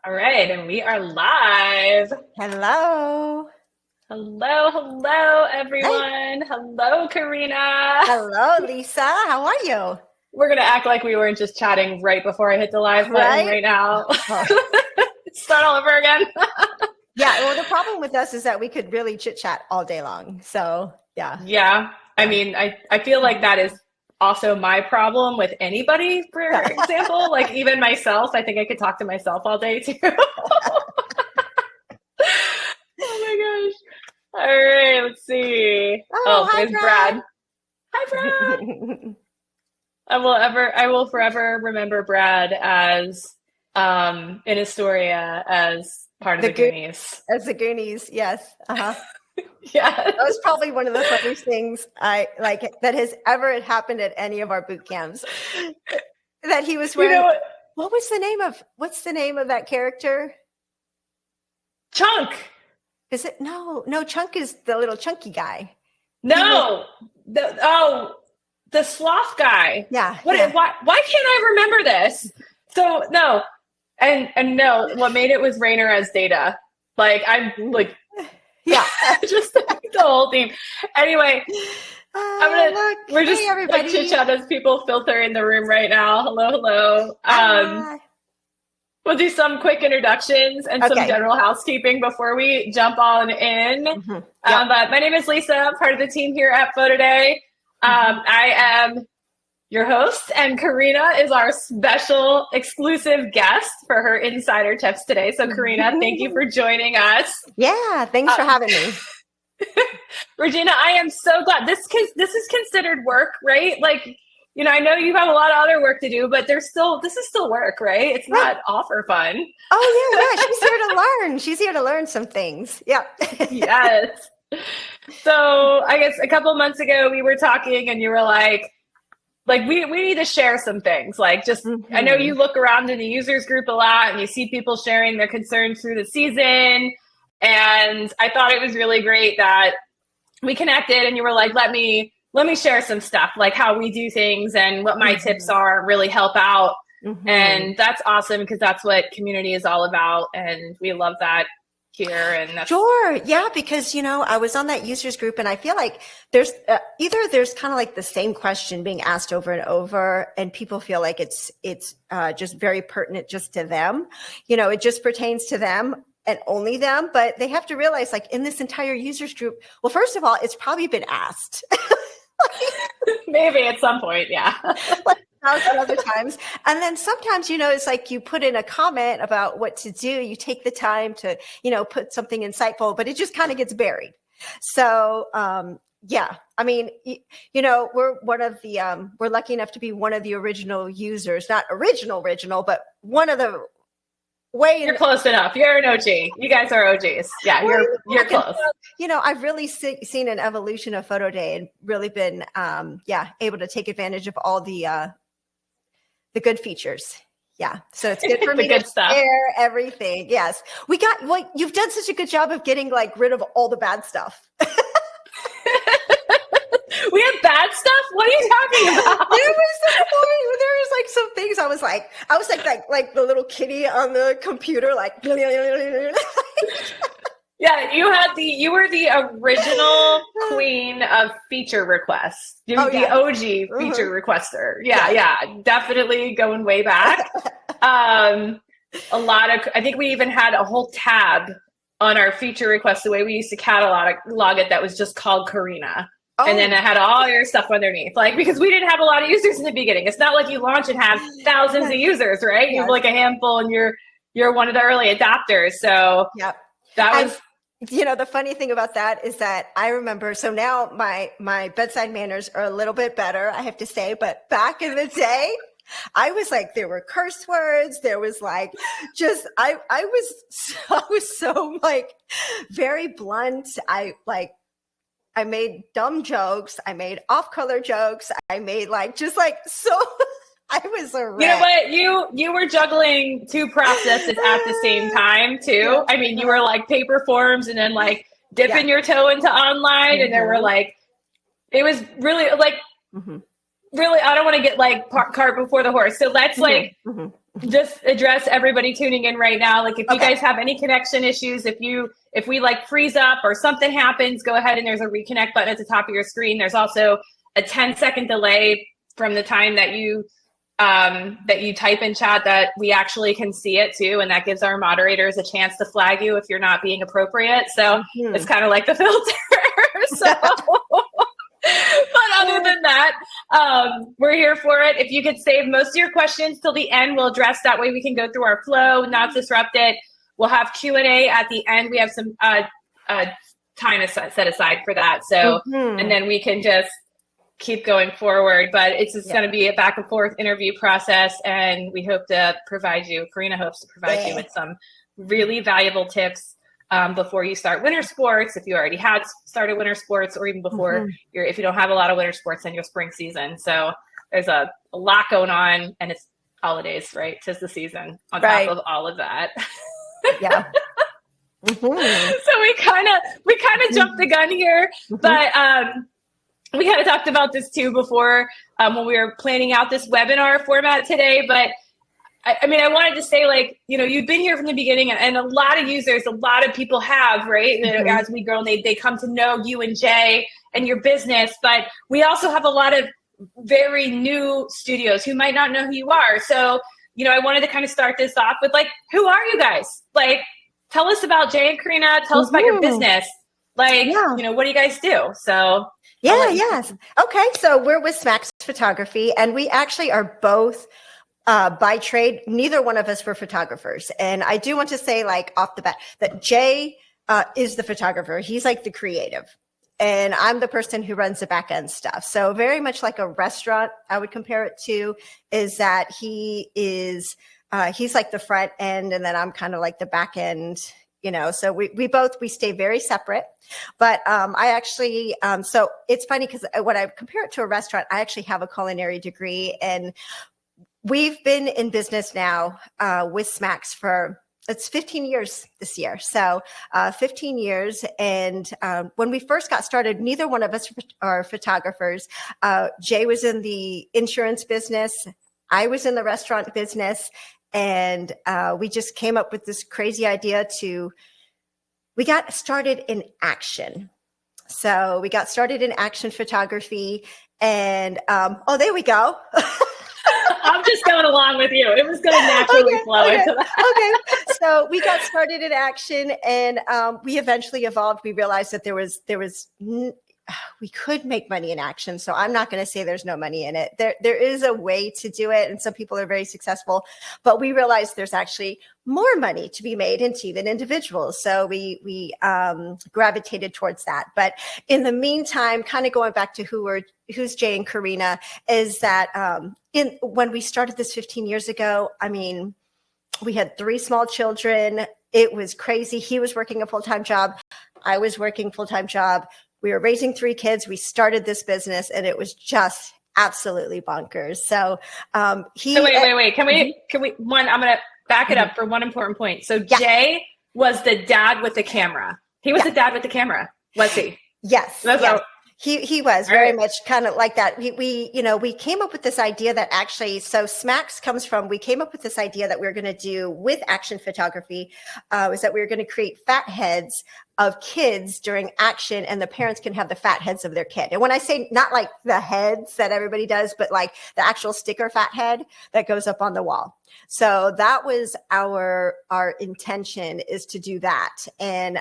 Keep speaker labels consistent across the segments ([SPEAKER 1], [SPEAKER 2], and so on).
[SPEAKER 1] All right, and we are live.
[SPEAKER 2] Hello.
[SPEAKER 1] Hello, everyone.
[SPEAKER 2] Hey.
[SPEAKER 1] Hello, Carinna.
[SPEAKER 2] Hello, Lisa. How are you?
[SPEAKER 1] We're going to act like we weren't just chatting right before I hit the live button right now. Start all over again.
[SPEAKER 2] Yeah, well, the problem with us is that we could really chit-chat all day long. So, yeah.
[SPEAKER 1] Yeah, I mean, I feel like that is also my problem with anybody, for example. Like, even myself, I think I could talk to myself all day, too. Oh my gosh. All right, let's see.
[SPEAKER 2] Oh, hi,
[SPEAKER 1] there's Brad. Hi, Brad. I will forever remember Brad as in Astoria as part of the Goonies.
[SPEAKER 2] As the Goonies, yes.
[SPEAKER 1] Yeah.
[SPEAKER 2] That was probably one of the funniest things that has ever happened at any of our boot camps. That he was wearing. What's the name of that character?
[SPEAKER 1] Chunk.
[SPEAKER 2] Is it? No, Chunk is the little chunky guy.
[SPEAKER 1] No. The sloth guy.
[SPEAKER 2] Yeah.
[SPEAKER 1] Why can't I remember this? So no. And no, what made it was Rainer as Data. Like, I'm like, yeah, just the whole theme. Anyway, we're just like chit chat as people filter in the room right now. Hello. We'll do some quick introductions and some general housekeeping before we jump on in. Mm-hmm. Yep. But my name is Lisa, part of the team here at PhotoDay. I am your host, and Carinna is our special exclusive guest for her insider tips today. So Carinna, thank you for joining us.
[SPEAKER 2] Yeah, thanks for having me.
[SPEAKER 1] Regina, I am so glad. This is considered work, right? Like, you know, I know you have a lot of other work to do, but this is still work, right? It's not all for fun.
[SPEAKER 2] Oh yeah, she's here to learn. She's here to learn some things. Yeah.
[SPEAKER 1] Yes. So I guess a couple months ago we were talking and you were like we need to share some things. Like, just, I know you look around in the users group a lot and you see people sharing their concerns through the season. And I thought it was really great that we connected and you were like, let me share some stuff, like how we do things and what my tips are, really help out. And that's awesome, because that's what community is all about. And we love that here. And that's
[SPEAKER 2] sure. Yeah. Because, you know, I was on that users group and I feel like there's there's kind of like the same question being asked over and over, and people feel like it's just very pertinent just to them. You know, it just pertains to them and only them, but they have to realize, like, in this entire users group, well, first of all, it's probably been asked.
[SPEAKER 1] Maybe at some point. Yeah.
[SPEAKER 2] Like 1,000 other times. And then sometimes, you know, it's like you put in a comment about what to do. You take the time to, you know, put something insightful, but it just kind of gets buried. So, yeah, I mean, you know, we're lucky enough to be one of the original users, not original, but one of the
[SPEAKER 1] You're close enough. You're an OG. You guys are OGs. Yeah, you're close.
[SPEAKER 2] You know, I've really seen an evolution of PhotoDay and really been, able to take advantage of all the good features. Yeah. So it's good for me to share everything. Yes. You've done such a good job of getting rid of all the bad stuff.
[SPEAKER 1] We have bad stuff? What are you talking about?
[SPEAKER 2] There was some things I was like the little kitty on the computer,
[SPEAKER 1] Yeah, you were the original queen of feature requests. You're the OG feature requester. Yeah, definitely going way back. I think we even had a whole tab on our feature requests, the way we used to catalog it, that was just called Carinna. Oh. And then I had all your stuff underneath, because we didn't have a lot of users in the beginning. It's not like you launch and have thousands of users, right? You have a handful, and you're one of the early adopters. So that was.
[SPEAKER 2] You know, the funny thing about that is that I remember, so now my bedside manners are a little bit better, I have to say, but back in the day, I was there were curse words, there was I was so very blunt. I made dumb jokes, I made off-color jokes, I made so I was a wreck.
[SPEAKER 1] You know what? You were juggling two processes at the same time too. Yeah. I mean, you were paper forms and then dipping your toe into online, and there were it was really really, I don't want to get like cart before the horse. So let's like just address everybody tuning in right now. Like if you guys have any connection issues, if we like freeze up or something happens, go ahead and there's a reconnect button at the top of your screen. There's also a 10-second delay from the time that you type in chat that we actually can see it too. And that gives our moderators a chance to flag you if you're not being appropriate. So it's kind of like the filter. So, but other than that, we're here for it. If you could save most of your questions till the end, we'll address that way we can go through our flow, not disrupt it. We'll have Q&A at the end. We have some time set aside for that. So, and then we can just keep going forward, but it's just going to be a back and forth interview process. And we hope to provide you, Carinna hopes to provide you with some really valuable tips before you start winter sports, if you already had started winter sports, or even before if you don't have a lot of winter sports in your spring season. So there's a lot going on, and it's holidays, right? 'Tis the season on top of all of that. So we kind of jumped the gun here, but we kind of talked about this too before when we were planning out this webinar format today. But I mean, I wanted to say, like, you know, you've been here from the beginning, and a lot of users, a lot of people have, right? As we grow, and they come to know you and Jay and your business. But we also have a lot of very new studios who might not know who you are. So, you know, I wanted to kind of start this off with, like, who are you guys? Like, tell us about Jay and Carinna. Tell us about your business. Like, you know, what do you guys do? So.
[SPEAKER 2] Okay. So we're with smaX Photography, and we actually are both by trade. Neither one of us were photographers. And I do want to say, like, off the bat, that Jay is the photographer. He's like the creative. And I'm the person who runs the back end stuff. So very much like a restaurant, I would compare it to, is that he is, he's like the front end, and then I'm kind of like the back end. You know, so we stay very separate, but I actually, so it's funny because when I compare it to a restaurant, I actually have a culinary degree, and we've been in business now with smaX for, it's 15 years this year. So 15 years. And when we first got started, neither one of us are photographers. Jay was in the insurance business. I was in the restaurant business. And we just came up with this crazy idea we got started in action. So we got started in action photography, and there we go.
[SPEAKER 1] I'm just going along with you. It was going to naturally flow into that.
[SPEAKER 2] So we got started in action, and we eventually evolved. We realized that we could make money in action. So I'm not going to say there's no money in it. There is a way to do it, and some people are very successful, but we realized there's actually more money to be made in team than individuals. So we gravitated towards that. But in the meantime, kind of going back to who's Jay and Carinna, is that when we started this 15 years ago, I mean, we had 3 small children. It was crazy. He was working a full-time job. I was working full-time job. We were raising 3 kids. We started this business, and it was just absolutely bonkers. So
[SPEAKER 1] wait. Can we I'm going to back it up for one important point. So Jay was the dad with the camera. He was the dad with the camera, was he?
[SPEAKER 2] Yes. He was very much kind of like that. We came up with this idea that actually, so smaX comes from, we came up with this idea that we were going to do with action photography, was that we were going to create fat heads of kids during action, and the parents can have the fat heads of their kid. And when I say not like the heads that everybody does, but like the actual sticker fat head that goes up on the wall. So that was our intention, is to do that. And,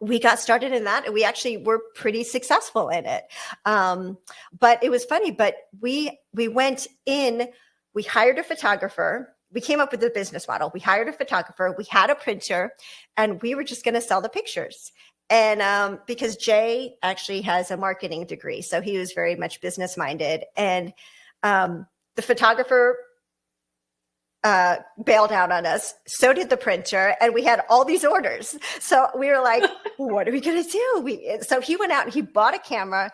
[SPEAKER 2] we got started in that, and we actually were pretty successful in it. But it was funny, but we went in, we hired a photographer. We came up with a business model. We hired a photographer. We had a printer, and we were just going to sell the pictures. And because Jay actually has a marketing degree, so he was very much business minded. And the photographer bailed out on us. So did the printer, and we had all these orders. So we were like, what are we going to do? So he went out and he bought a camera.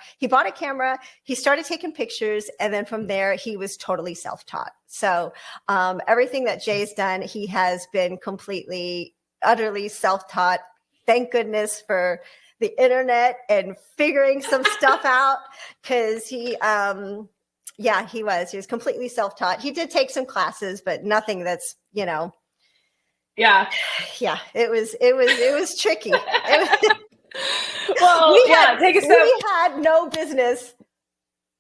[SPEAKER 2] He started taking pictures. And then from there, he was totally self-taught. So everything that Jay's done, he has been completely, utterly self-taught. Thank goodness for the internet and figuring some stuff out, because he was completely self-taught. He did take some classes, but nothing that's,
[SPEAKER 1] Yeah.
[SPEAKER 2] It was tricky.
[SPEAKER 1] Well,
[SPEAKER 2] we had no business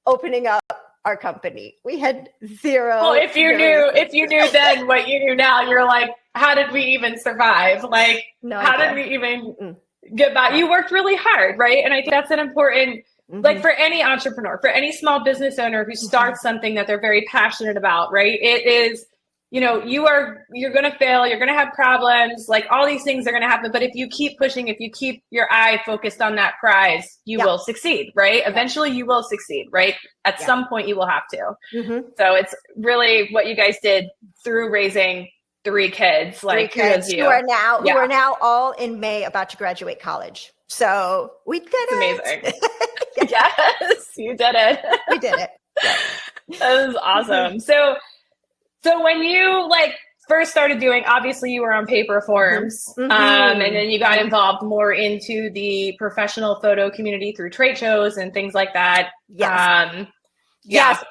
[SPEAKER 2] opening up our company. We had zero.
[SPEAKER 1] Well, if you knew then what you knew now, you're like, how did we even survive? Like, how did we even get by? You worked really hard, right? And I think that's an important, like, for any entrepreneur, for any small business owner who starts something that they're very passionate about, right? It is, you're going to fail, you're going to have problems, like all these things are going to happen. But if you keep pushing, if you keep your eye focused on that prize, you will succeed, right? Eventually you will succeed, right? At some point you will have to. So it's really what you guys did through raising 3 kids, like
[SPEAKER 2] 3 kids who are now all in May about to graduate college. So we did it.
[SPEAKER 1] Amazing. Yes, you did it.
[SPEAKER 2] We did it.
[SPEAKER 1] That was awesome. So when you first started doing, obviously you were on paper forms, and then you got involved more into the professional photo community through trade shows and things like that.
[SPEAKER 2] Yes.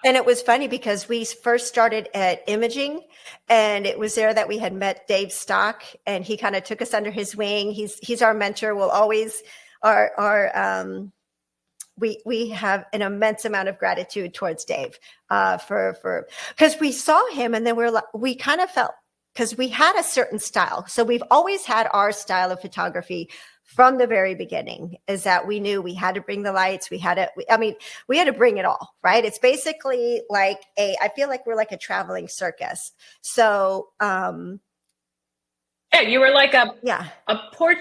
[SPEAKER 2] And it was funny because we first started at imaging, and it was there that we had met Dave Stock, and he kind of took us under his wing. He's our mentor. We'll always we have an immense amount of gratitude towards Dave because we saw him, and then we kind of felt, because we had a certain style. So we've always had our style of photography from the very beginning, is that we knew we had to bring the lights. We had to bring it all, right? It's basically I feel like we're like a traveling circus. So,
[SPEAKER 1] you were like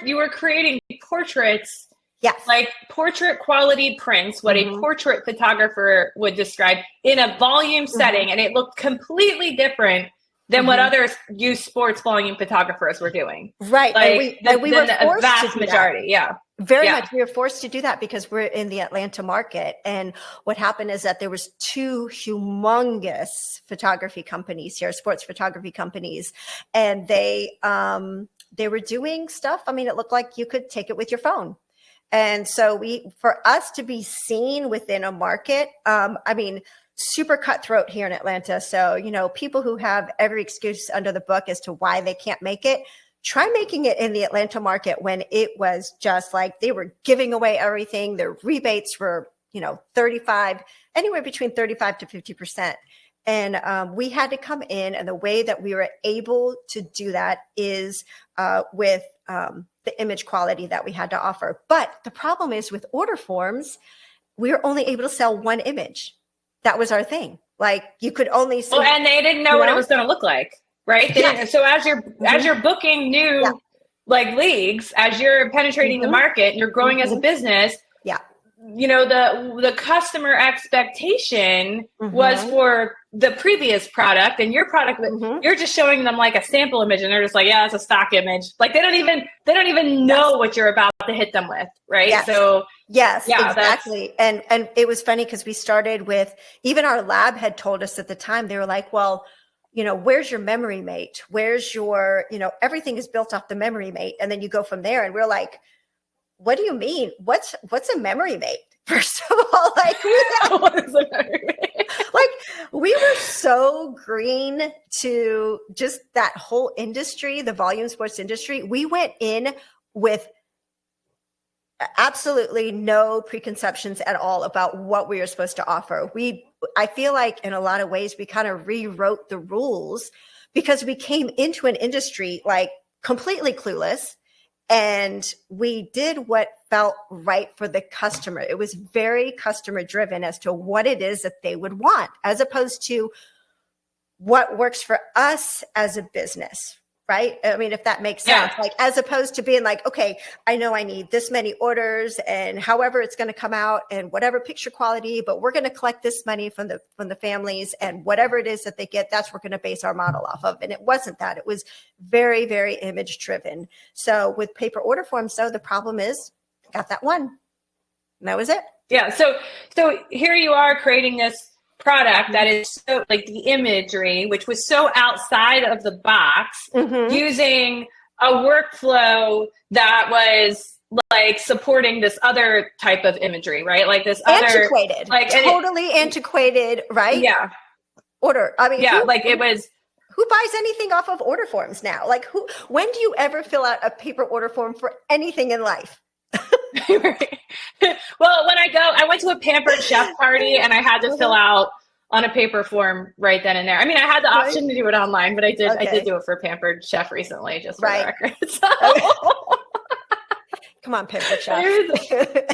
[SPEAKER 1] you were creating portraits.
[SPEAKER 2] Yes.
[SPEAKER 1] Like portrait quality prints, what a portrait photographer would describe in a volume setting. And it looked completely different than what other youth sports volume photographers were doing.
[SPEAKER 2] Right. And we were forced
[SPEAKER 1] vast
[SPEAKER 2] to do
[SPEAKER 1] majority.
[SPEAKER 2] That.
[SPEAKER 1] Yeah.
[SPEAKER 2] Very much. We were forced to do that because we're in the Atlanta market. And what happened is that there was 2 humongous photography companies here, sports photography companies, and they were doing stuff. I mean, it looked like you could take it with your phone. And so for us to be seen within a market, super cutthroat here in Atlanta. So, people who have every excuse under the book as to why they can't make it, try making it in the Atlanta market when it was just like they were giving away everything. Their rebates were, anywhere between 35 to 50%. And we had to come in, and the way that we were able to do that is with the image quality that we had to offer. But the problem is with order forms, we were only able to sell 1 image. That was our thing. Like you could only see.
[SPEAKER 1] Well, and they didn't know what it was going to look like, right? So as you're booking new leagues, as you're penetrating the market, you're growing as a business. Yeah. The customer expectation was for the previous product, and your product, you're just showing them like a sample image, and they're just like, yeah, it's a stock image. Like they don't even know what you're about to hit them with. Right.
[SPEAKER 2] Yes.
[SPEAKER 1] So
[SPEAKER 2] exactly. And it was funny because we started with, even our lab had told us at the time, they were like, well, where's your memory mate? Where's your, everything is built off the memory mate. And then you go from there, and we're like, what do you mean? What's a memory mate? First of all, what is a memory mate? We were so green to just that whole industry, the volume sports industry. We went in with absolutely no preconceptions at all about what we were supposed to offer. I feel like in a lot of ways, we kind of rewrote the rules because we came into an industry completely clueless. And we did what felt right for the customer. It was very customer driven as to what it is that they would want, as opposed to what works for us as a business, right? I mean, if that makes sense, as opposed to being like, okay, I know I need this many orders and however it's going to come out and whatever picture quality, but we're going to collect this money from the families, and whatever it is that they get, that's what we're going to base our model off of. And it wasn't that. It was very, very image driven. So with paper order forms, though, the problem is got that one. And that was it.
[SPEAKER 1] Yeah. So here you are creating this product that is so the imagery, which was so outside of the box, using a workflow that was like supporting this other type of imagery, right? Like this
[SPEAKER 2] antiquated,
[SPEAKER 1] other, like
[SPEAKER 2] totally antiquated, right?
[SPEAKER 1] Yeah.
[SPEAKER 2] Order. I mean,
[SPEAKER 1] yeah, like it was.
[SPEAKER 2] Who buys anything off of order forms now? Like when do you ever fill out a paper order form for anything in life?
[SPEAKER 1] Well, when I went to a Pampered Chef party and I had to fill out on a paper form right then and there. I mean, I had the option to do it online, but I did do it for Pampered Chef recently, just for the record. So.
[SPEAKER 2] Come on, Pampered Chef.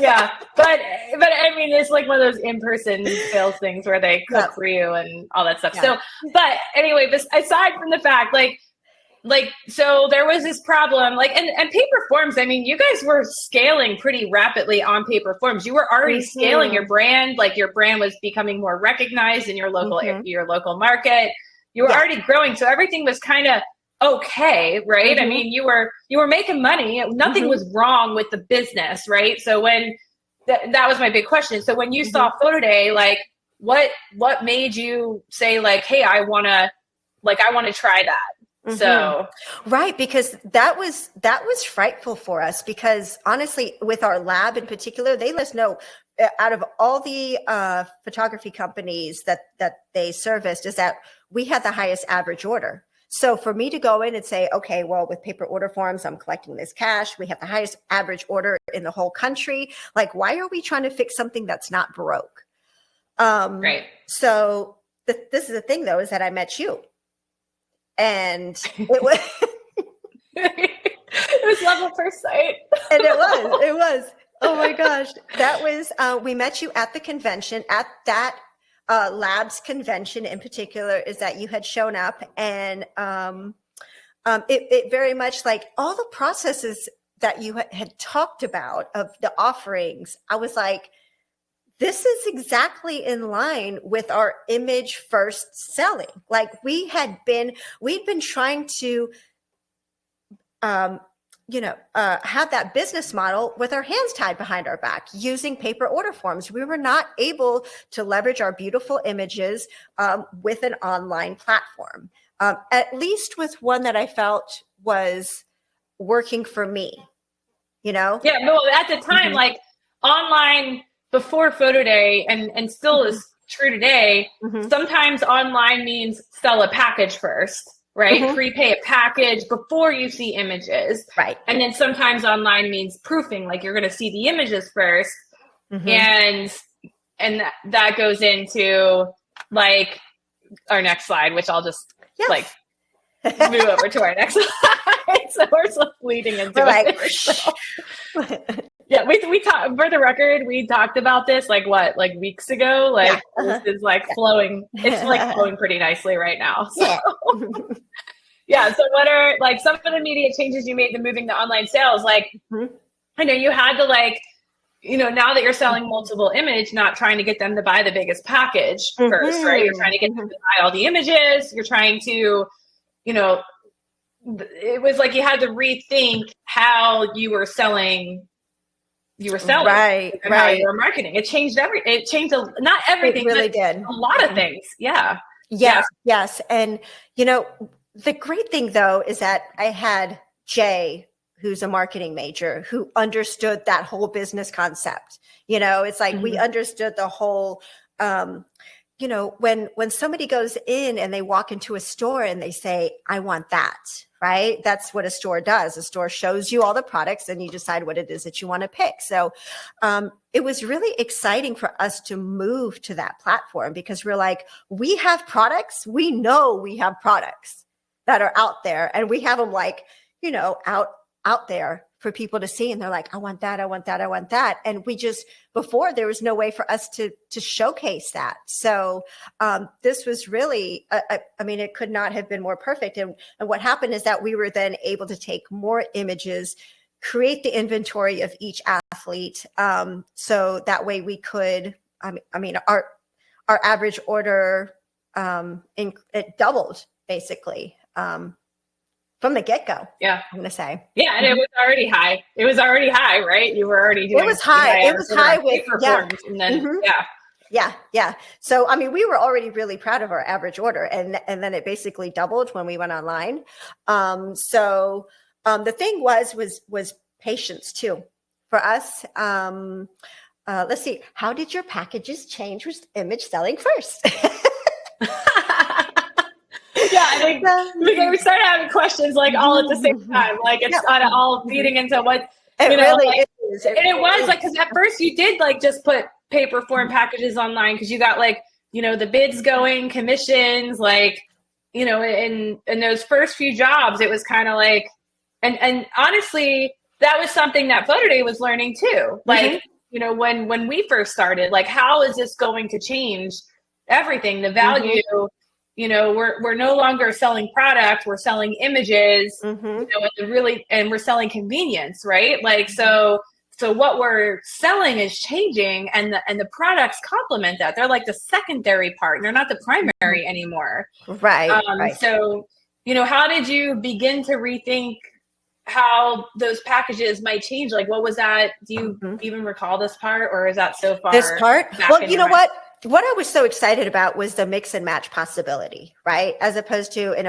[SPEAKER 1] Yeah, but I mean, it's like one of those in-person sales things where they cook for you and all that stuff. Yeah. So, but anyway, aside from the fact, so there was this problem, and paper forms. I mean, you guys were scaling pretty rapidly on paper forms. You were already scaling your brand. Like your brand was becoming more recognized in your local market. You were already growing, so everything was kind of okay, right? I mean, you were making money. Nothing was wrong with the business, right? So when that was my big question. So when you saw PhotoDay, like what made you say like, hey, I want to try that? So
[SPEAKER 2] right, because that was frightful for us, because honestly, with our lab in particular, they let us know out of all the photography companies that they serviced is that we had the highest average order. So for me to go in and say, okay, well, with paper order forms, I'm collecting this cash. We have the highest average order in the whole country. Like, why are we trying to fix something that's not broke?
[SPEAKER 1] Right.
[SPEAKER 2] So this is the thing, though, is that I met you. And it was
[SPEAKER 1] it was love at first sight.
[SPEAKER 2] And it was. Oh my gosh. That was, we met you at the convention, at that labs convention in particular, is that you had shown up, and it very much like all the processes that you had talked about of the offerings. I was like, this is exactly in line with our image first selling. Like we'd been trying to, have that business model with our hands tied behind our back using paper order forms. We were not able to leverage our beautiful images with an online platform, at least with one that I felt was working for me, Yeah,
[SPEAKER 1] no, at the time, like online before PhotoDay and still is true today, sometimes online means sell a package first. Right? Prepay a package before you see images.
[SPEAKER 2] Right.
[SPEAKER 1] And then sometimes online means proofing, like you're going to see the images first. And that goes into like our next slide, which I'll just move over to our next slide. So we're still leading into it. So. Yeah, we talked, for the record, we talked about this like weeks ago. Like this is like flowing. It's like flowing pretty nicely right now. So so what are like some of the immediate changes you made to moving to online sales? Like I know you had to now that you're selling multiple image, not trying to get them to buy the biggest package first, right? You're trying to get them to buy all the images. You're trying to, it was like you had to rethink how you were selling. Right. How you were marketing. It changed not everything.
[SPEAKER 2] It really did.
[SPEAKER 1] A lot of things. Yeah.
[SPEAKER 2] Yes. And the great thing though is that I had Jay, who's a marketing major, who understood that whole business concept. It's like we understood the whole. When somebody goes in and they walk into a store and they say, I want that, right? That's what a store does. A store shows you all the products and you decide what it is that you want to pick. So it was really exciting for us to move to that platform, because we're like, we have products. We know we have products that are out there, and we have them out there for people to see. And they're like, I want that. I want that. I want that. And before there was no way for us to showcase that. So this was really, it could not have been more perfect. And what happened is that we were then able to take more images, create the inventory of each athlete. So that way we could, our average order, it doubled basically. From the get-go. Yeah. I'm going to say.
[SPEAKER 1] Yeah. And it was already high. Right? You were already doing
[SPEAKER 2] it. Was high with
[SPEAKER 1] forms, and then,
[SPEAKER 2] Yeah. So, we were already really proud of our average order, and then it basically doubled when we went online. The thing was patience too. for us, let's see. How did your packages change with image selling first?
[SPEAKER 1] Yeah, I think we started having questions like all at the same time. Like it's kind of all feeding into what,
[SPEAKER 2] it really is.
[SPEAKER 1] And it was like, because at first you did like just put paper form packages online because you got like, the bids going, commissions, like, in those first few jobs, it was kind of like, and honestly, that was something that PhotoDay was learning too. Like, when we first started, like, how is this going to change everything? The value, we're no longer selling product, we're selling images, and we're selling convenience, right? Like, so what we're selling is changing, and the products complement that. They're like the secondary part. They're not the primary anymore.
[SPEAKER 2] Right. Right.
[SPEAKER 1] So, how did you begin to rethink how those packages might change? Like, what was that? Do you even recall this part, or is that so far?
[SPEAKER 2] This part? Well, you know what? What I was so excited about was the mix and match possibility, right? As opposed to in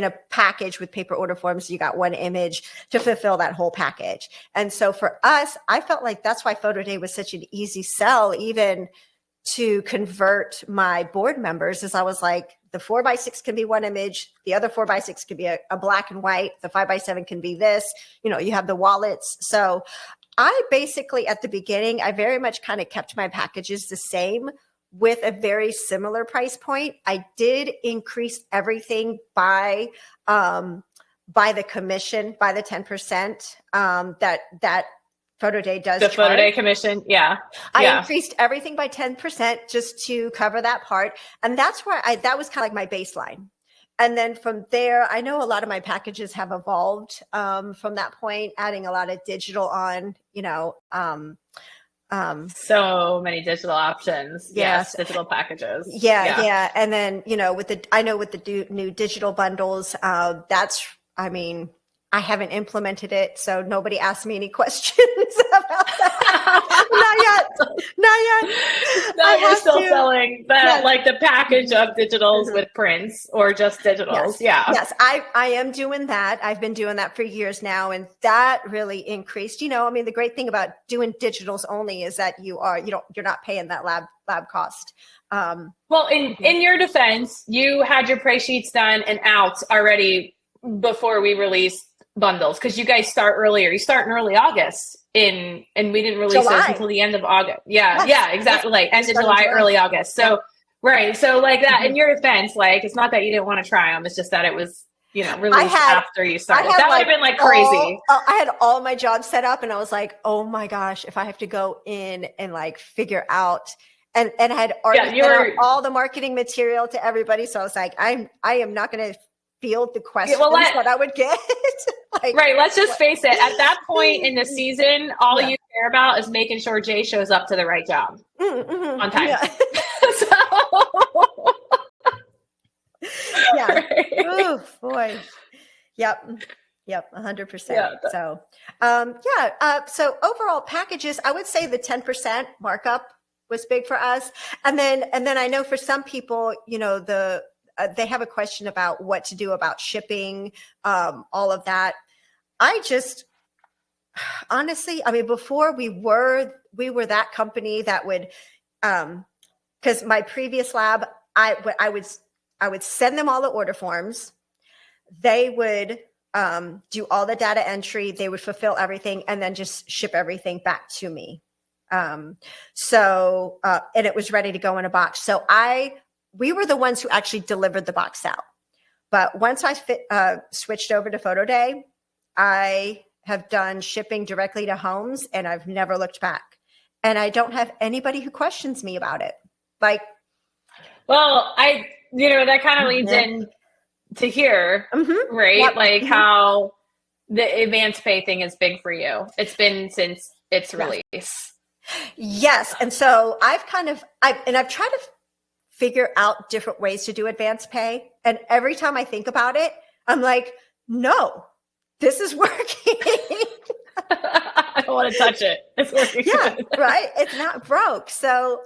[SPEAKER 2] a package with paper order forms, you got one image to fulfill that whole package. And so for us, I felt like that's why PhotoDay was such an easy sell, even to convert my board members, is I was like, the 4x6 can be one image. The other 4x6 could be a black and white. The 5x7 can be this, you have the wallets. So I basically, at the beginning, I very much kind of kept my packages the same with a very similar price point. I did increase everything by the commission, by the 10% that PhotoDay does.
[SPEAKER 1] The PhotoDay commission, yeah.
[SPEAKER 2] I increased everything by 10% just to cover that part, and that's where that was kind of like my baseline. And then from there, I know a lot of my packages have evolved from that point, adding a lot of digital on,
[SPEAKER 1] so many digital options. Yes, digital packages.
[SPEAKER 2] Yeah. And then, with the new digital bundles, I haven't implemented it, so nobody asked me any questions about that. Not yet.
[SPEAKER 1] No, you're still selling that, like the package of digitals with prints, or just digitals.
[SPEAKER 2] Yes, I am doing that. I've been doing that for years now, and that really increased. The great thing about doing digitals only is that you're not paying that lab cost.
[SPEAKER 1] Well, in your defense, you had your price sheets done and out already before we released bundles, because you guys start earlier. You start in early August, and we didn't release those until the end of August. Yeah, exactly. Like end of July, early August. So right. So like that, in your defense, like it's not that you didn't want to try them. It's just that it was, released after you started. That would have been like crazy.
[SPEAKER 2] I had all my jobs set up, and I was like, oh my gosh, if I have to go in and like figure out. And I had already sent out all the marketing material to everybody. So I was like, I am not going to field the questions that I would get.
[SPEAKER 1] Let's just face it. At that point in the season, all you care about is making sure Jay shows up to the right job on time.
[SPEAKER 2] Oh boy. Yep. 100%. So, so overall packages, I would say the 10% markup was big for us. And then I know for some people, they have a question about what to do about shipping, all of that. I just, honestly, before we were that company that would, because my previous lab, I would send them all the order forms. They would do all the data entry. They would fulfill everything and then just ship everything back to me. And it was ready to go in a box. So we were the ones who actually delivered the box out. But once I switched over to PhotoDay, I have done shipping directly to homes, and I've never looked back. And I don't have anybody who questions me about it. Like,
[SPEAKER 1] well, that kind of leads in to here, right? Yep. Like how the AdvancePay thing is big for you. It's been since its release.
[SPEAKER 2] Yes. And so I've tried to figure out different ways to do AdvancePay. And every time I think about it, I'm like, no, this is working.
[SPEAKER 1] I don't want to touch it. It's working.
[SPEAKER 2] Yeah, right. It's not broke. So,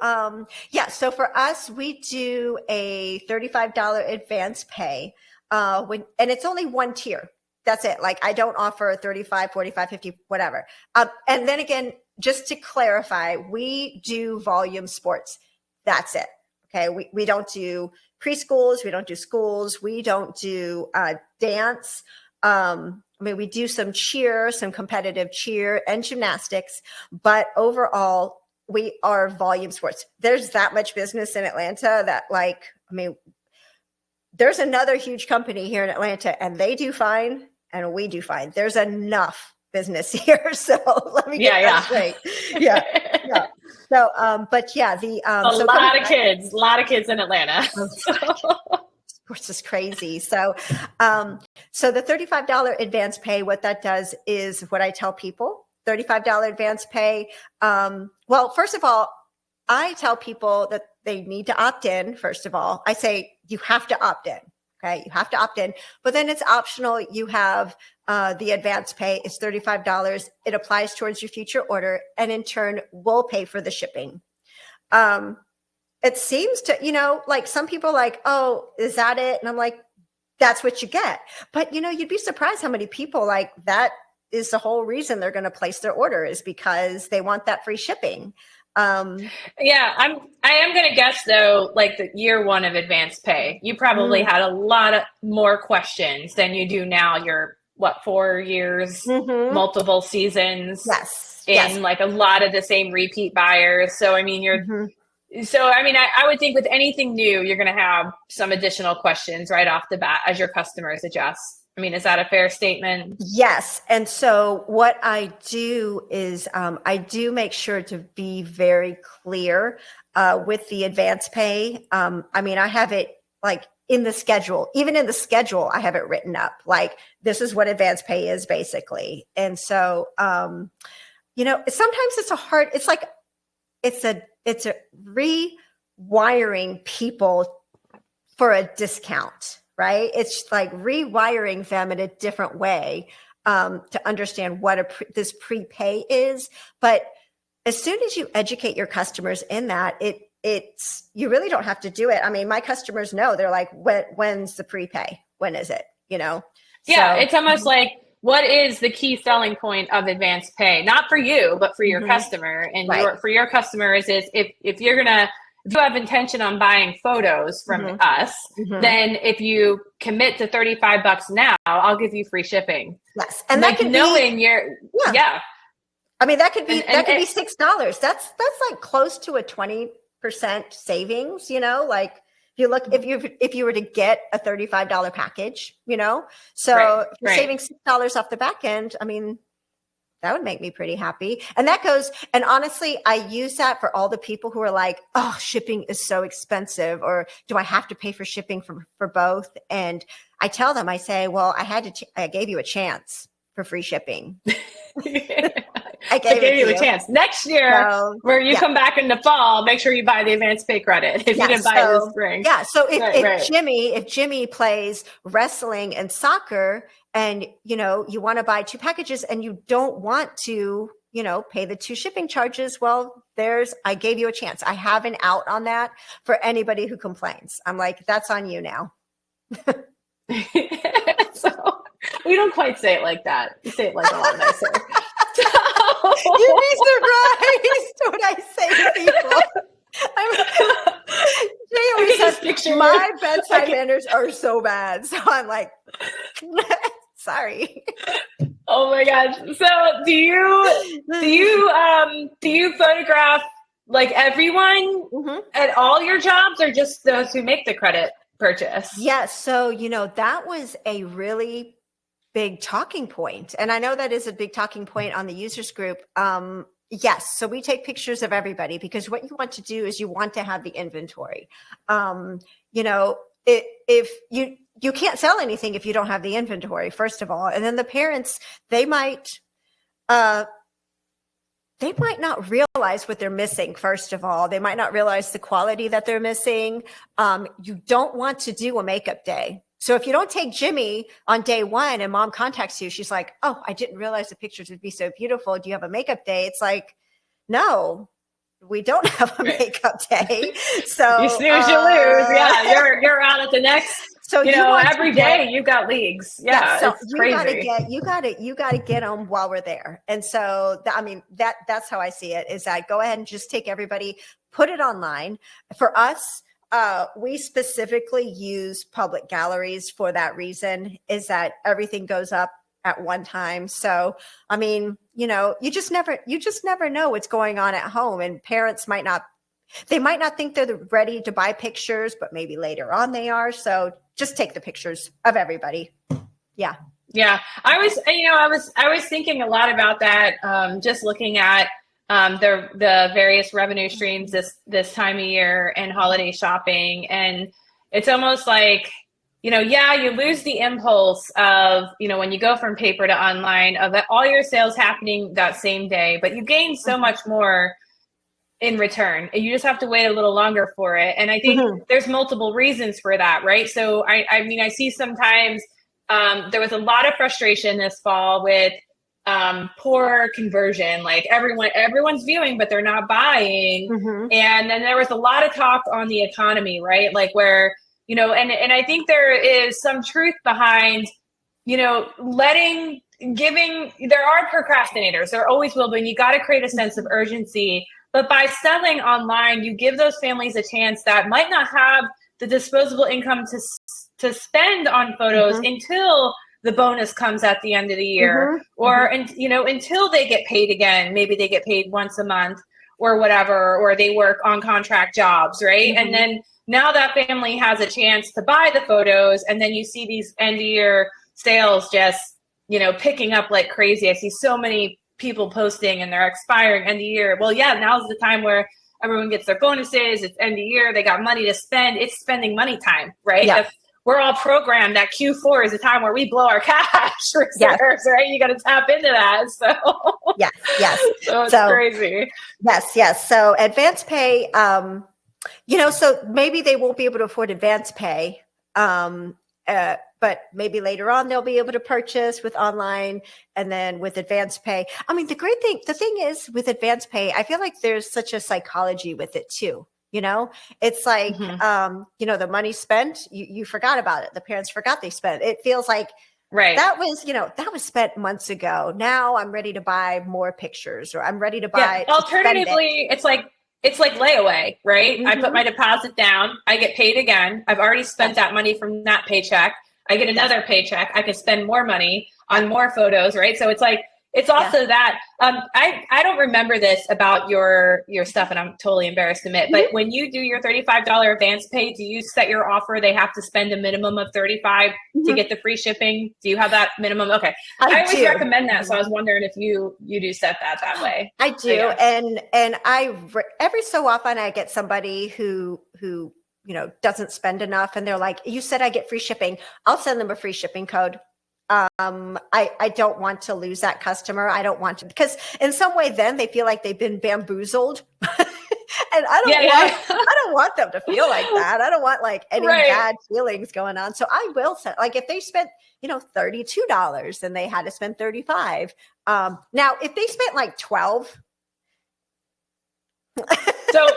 [SPEAKER 2] so for us, we do a $35 AdvancePay, and it's only one tier. That's it. Like I don't offer 35, 45, 50, whatever. And then again, just to clarify, we do volume sports. That's it. Okay. We don't do preschools. We don't do schools. We don't do dance. I mean, we do some cheer, some competitive cheer and gymnastics, but overall we are volume sports. There's that much business in Atlanta that like, I mean, there's another huge company here in Atlanta and they do fine and we do fine. There's enough business here. So let me get that straight. Yeah. So, but yeah,
[SPEAKER 1] a lot of kids in Atlanta.
[SPEAKER 2] Sports is crazy. So, so the $35 advance pay, what that does is what I tell people, $35 advance pay. Well, first of all, I tell people that they need to opt in. First of all, I say you have to opt in. Okay. You have to opt in, but then it's optional. You have the advance pay is $35. It applies towards your future order. And in turn, we'll pay for the shipping. It seems to, you know, like some people are like, oh, is that it? And I'm like, that's what you get. But, you know, you'd be surprised how many people like that is the whole reason they're going to place their order is because they want that free shipping.
[SPEAKER 1] Yeah, I am going to guess though, like the year one of advance pay, you probably had a lot of more questions than you do now. You're what, 4 years, multiple seasons in like a lot of the same repeat buyers. So, I mean, I would think with anything new, you're going to have some additional questions right off the bat as your customers adjust. I mean, is that a fair statement?
[SPEAKER 2] Yes. And so what I do is I do make sure to be very clear with the advance pay. I mean, I have it like in the schedule, even in the schedule, I have it written up like this is what advance pay is basically. And so, you know, sometimes it's a rewiring people for a discount. Right? It's like rewiring them in a different way to understand what this prepay is. But as soon as you educate your customers in that, it's you really don't have to do it. I mean, my customers know. They're like, when's the prepay? When is it? You know?
[SPEAKER 1] Yeah, so, it's almost like what is the key selling point of advance pay? Not for you, but for your customer. And for your customers is if you have intention on buying photos from us, then if you commit to $35 now, I'll give you free shipping.
[SPEAKER 2] Yes. And
[SPEAKER 1] like
[SPEAKER 2] that could
[SPEAKER 1] knowing
[SPEAKER 2] be,
[SPEAKER 1] you're,
[SPEAKER 2] I mean, that could be, that could be $6. That's like close to a 20% savings, you know, like if you look, if you were to get a $35 package, you know, so if you're saving $6 off the back end, I mean, that would make me pretty happy. And that goes, and honestly, I use that for all the people who are like, oh, shipping is so expensive, or do I have to pay for shipping for both? And I tell them, I say, well, I gave you a chance for free shipping. I gave you a chance.
[SPEAKER 1] Next year, where you come back in the fall, make sure you buy the advance pay credit if you didn't buy it this spring.
[SPEAKER 2] Yeah. So if Jimmy plays wrestling and soccer, and you know you want to buy 2 packages, and you don't want to, you know, pay the 2 shipping charges, well, I gave you a chance. I have an out on that for anybody who complains. I'm like, that's on you now.
[SPEAKER 1] So we don't quite say it like that. We say it like a lot nicer.
[SPEAKER 2] You'd be surprised what I say to people. Jay always says my bedside manners are so bad. So I'm like, sorry.
[SPEAKER 1] Oh my gosh. So do you photograph like everyone at all your jobs, or just those who make the credit purchase?
[SPEAKER 2] Yes. So, you know, that was a really big talking point. And I know that is a big talking point on the users group. Yes. So we take pictures of everybody because what you want to do is you want to have the inventory. You know, if you can't sell anything if you don't have the inventory, first of all. And then the parents, they might not realize what they're missing. First of all, they might not realize the quality that they're missing. You don't want to do a makeup day. So if you don't take Jimmy on day 1 and mom contacts you, she's like, oh, I didn't realize the pictures would be so beautiful. Do you have a makeup day? It's like, no, we don't have a makeup day. So
[SPEAKER 1] you snooze, you lose. Yeah, you're out at the next
[SPEAKER 2] So
[SPEAKER 1] you
[SPEAKER 2] you
[SPEAKER 1] know,
[SPEAKER 2] want
[SPEAKER 1] every day you've got leagues. Yeah,
[SPEAKER 2] so
[SPEAKER 1] it's
[SPEAKER 2] you
[SPEAKER 1] crazy.
[SPEAKER 2] gotta get them while we're there. And so, I mean, that's how I see it, is that go ahead and just take everybody, put it online. For us, we specifically use public galleries for that reason, is that everything goes up at one time. So, I mean, you know, you just never know what's going on at home, and parents might not think they're ready to buy pictures, but maybe later on they are. So just take the pictures of everybody. Yeah.
[SPEAKER 1] Yeah. I was thinking a lot about that. Just looking at the various revenue streams this time of year and holiday shopping. And it's almost like, you know, yeah, you lose the impulse of, you know, when you go from paper to online, of all your sales happening that same day, but you gain so much more in return. You just have to wait a little longer for it. And I think there's multiple reasons for that, right? So I mean, I see sometimes there was a lot of frustration this fall with poor conversion. Like everyone's viewing, but they're not buying. And then there was a lot of talk on the economy, right? Like where, you know, and I think there is some truth behind, you know, there are procrastinators. There always will be, and you got to create a sense of urgency. But by selling online, you give those families a chance that might not have the disposable income to spend on photos until the bonus comes at the end of the year, or you know, until they get paid again. Maybe they get paid once a month or whatever, or they work on contract jobs, right? And then now that family has a chance to buy the photos, and then you see these end of year sales just, you know, picking up like crazy. I see so many people posting and they're expiring end of year. Well, yeah, now's the time where everyone gets their bonuses. It's end of year. They got money to spend. It's spending money time, right?
[SPEAKER 2] Yeah.
[SPEAKER 1] If we're all programmed that Q4 is the time where we blow our cash reserves, right? You got to tap into that. So
[SPEAKER 2] yes.
[SPEAKER 1] So it's crazy.
[SPEAKER 2] Yes. So AdvancePay, you know, so maybe they won't be able to afford AdvancePay. But maybe later on they'll be able to purchase with online, and then with AdvancePay. I mean, the thing is with AdvancePay, I feel like there's such a psychology with it too. You know, it's like, you know, the money spent, you forgot about it. The parents forgot they spent. It feels like that was spent months ago. Now I'm ready to buy more pictures, or I'm ready to buy.
[SPEAKER 1] Yeah. Alternatively, it's like layaway, right? I put my deposit down. I get paid again. I've already spent that money from that paycheck. I get another paycheck. I can spend more money on more photos, right? So it's like, it's also that. I don't remember this about your stuff, and I'm totally embarrassed to admit, but when you do your $35 advance pay, do you set your offer they have to spend a minimum of $35 to get the free shipping? Do you have that minimum? Okay. I always recommend that. So I was wondering if you do set that way.
[SPEAKER 2] I do. And every so often I get somebody who you know, doesn't spend enough, and they're like, you said I get free shipping. I'll send them a free shipping code. I don't want to lose that customer. I don't want to, because in some way then they feel like they've been bamboozled. And I don't want them to feel like that. I don't want like any bad feelings going on. So I will say, like, if they spent, you know, $32 and they had to spend $35. Now if they spent like $12.
[SPEAKER 1] So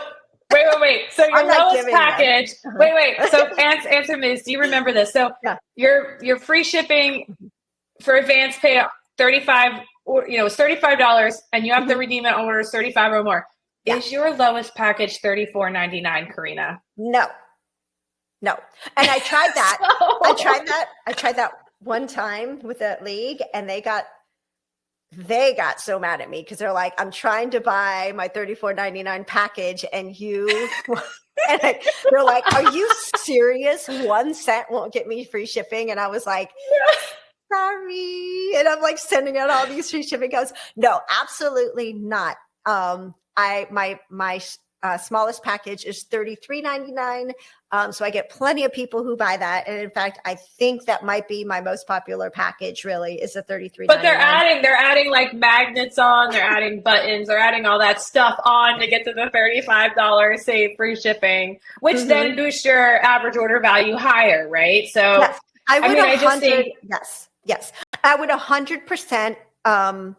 [SPEAKER 1] wait. So your lowest package. Wait. So answer me. Do you remember this? So your free shipping for AdvancePay, $35, or you know, it's $35, and you have to redeem it on orders $35 or more. Yeah. Is your lowest package $34.99, Carinna?
[SPEAKER 2] No. And I tried that. I tried that one time with that league, and they got so mad at me because they're like, I'm trying to buy my $34.99 package, and they're like, are you serious? 1 cent won't get me free shipping. And I was like, sorry. And I'm like sending out all these free shipping codes. No, absolutely not. My smallest package is $33.99. So I get plenty of people who buy that. And in fact, I think that might be my most popular package, really, is the $33.99.
[SPEAKER 1] But they're adding like magnets on, they're adding buttons, they're adding all that stuff on to get to the $35 save free shipping, which then boosts your average order value higher, right? So
[SPEAKER 2] yes. Yes. I would 100%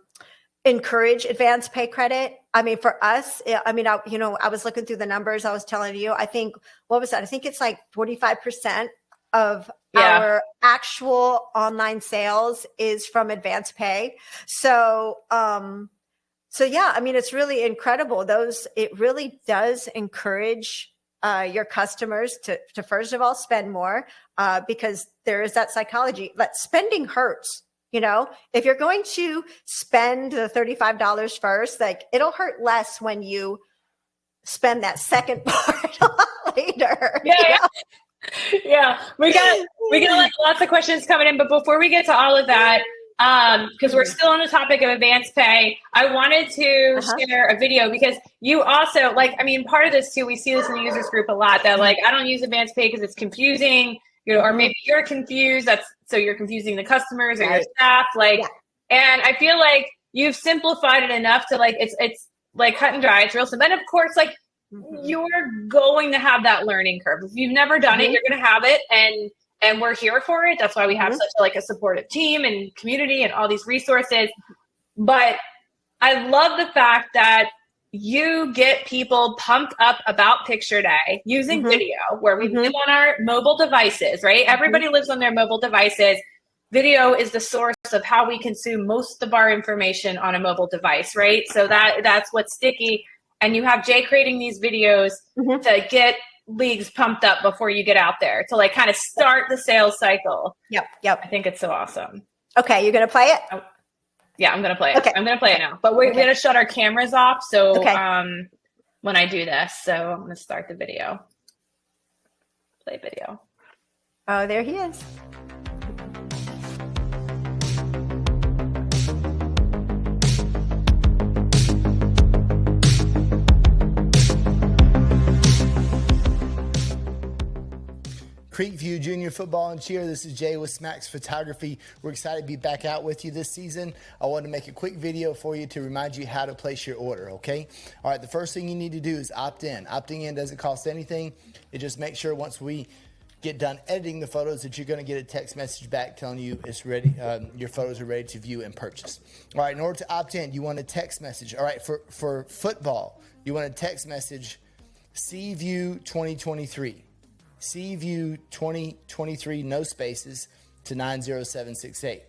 [SPEAKER 2] encourage advance pay credit. I mean, for us, I mean, I was looking through the numbers. I was telling you, I think, what was that? I think it's like 45% of our actual online sales is from AdvancePay. So, yeah, I mean, it's really incredible. It really does encourage your customers to first of all spend more, because there is that psychology that spending hurts. You know, if you're going to spend the $35 first, like it'll hurt less when you spend that second part later.
[SPEAKER 1] Yeah. We got like lots of questions coming in, but before we get to all of that, because we're still on the topic of AdvancePay, I wanted to share a video because you also part of this too, we see this in the users group a lot that like, I don't use AdvancePay because it's confusing, or maybe you're confused. So you're confusing the customers or your staff. And I feel like you've simplified it enough to like, it's like cut and dry. It's real simple. And of course, like you're going to have that learning curve. If you've never done it, you're going to have it. And we're here for it. That's why we have such a supportive team and community and all these resources. But I love the fact that you get people pumped up about Picture Day using video, where we live on our mobile devices, right? Everybody lives on their mobile devices. Video is the source of how we consume most of our information on a mobile device, right? So that's what's sticky. And you have Jay creating these videos to get leagues pumped up before you get out there, to like kind of start the sales cycle. Yep. I think it's so awesome.
[SPEAKER 2] Okay, you're gonna play it?
[SPEAKER 1] Oh, yeah, I'm gonna play it. Okay. I'm gonna play it now. But we're gonna shut our cameras off. So when I do this, so I'm gonna start the video. Play video.
[SPEAKER 2] Oh, there he is.
[SPEAKER 3] Creekview Junior Football and Cheer. This is Jay with smaX Photography. We're excited to be back out with you this season. I wanted to make a quick video for you to remind you how to place your order, okay? All right, the first thing you need to do is opt in. Opting in doesn't cost anything. It just makes sure once we get done editing the photos that you're going to get a text message back telling you it's ready. Your photos are ready to view and purchase. All right, in order to opt in, you want a text message. All right, for football, you want a text message, CView 2023. CView 2023, no spaces, to 90768.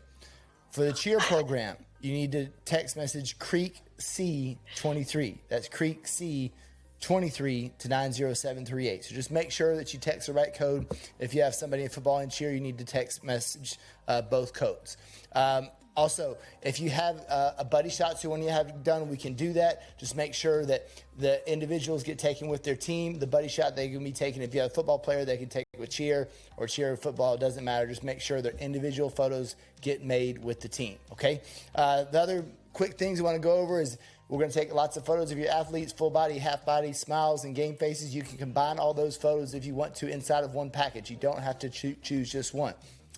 [SPEAKER 3] For the cheer program, you need to text message Creek C23. That's Creek C23 to 90738. So just make sure that you text the right code. If you have somebody in football and cheer, you need to text message both codes. Also, if you have a buddy shots you want to have done, we can do that. Just make sure that the individuals get taken with their team. The buddy shot they can be taken. If you have a football player, they can take it with cheer or cheer or football. It doesn't matter. Just make sure their individual photos get made with the team, okay? The other quick things we want to go over is we're going to take lots of photos of your athletes, full body, half body, smiles, and game faces. You can combine all those photos if you want to inside of one package. You don't have to choose just one.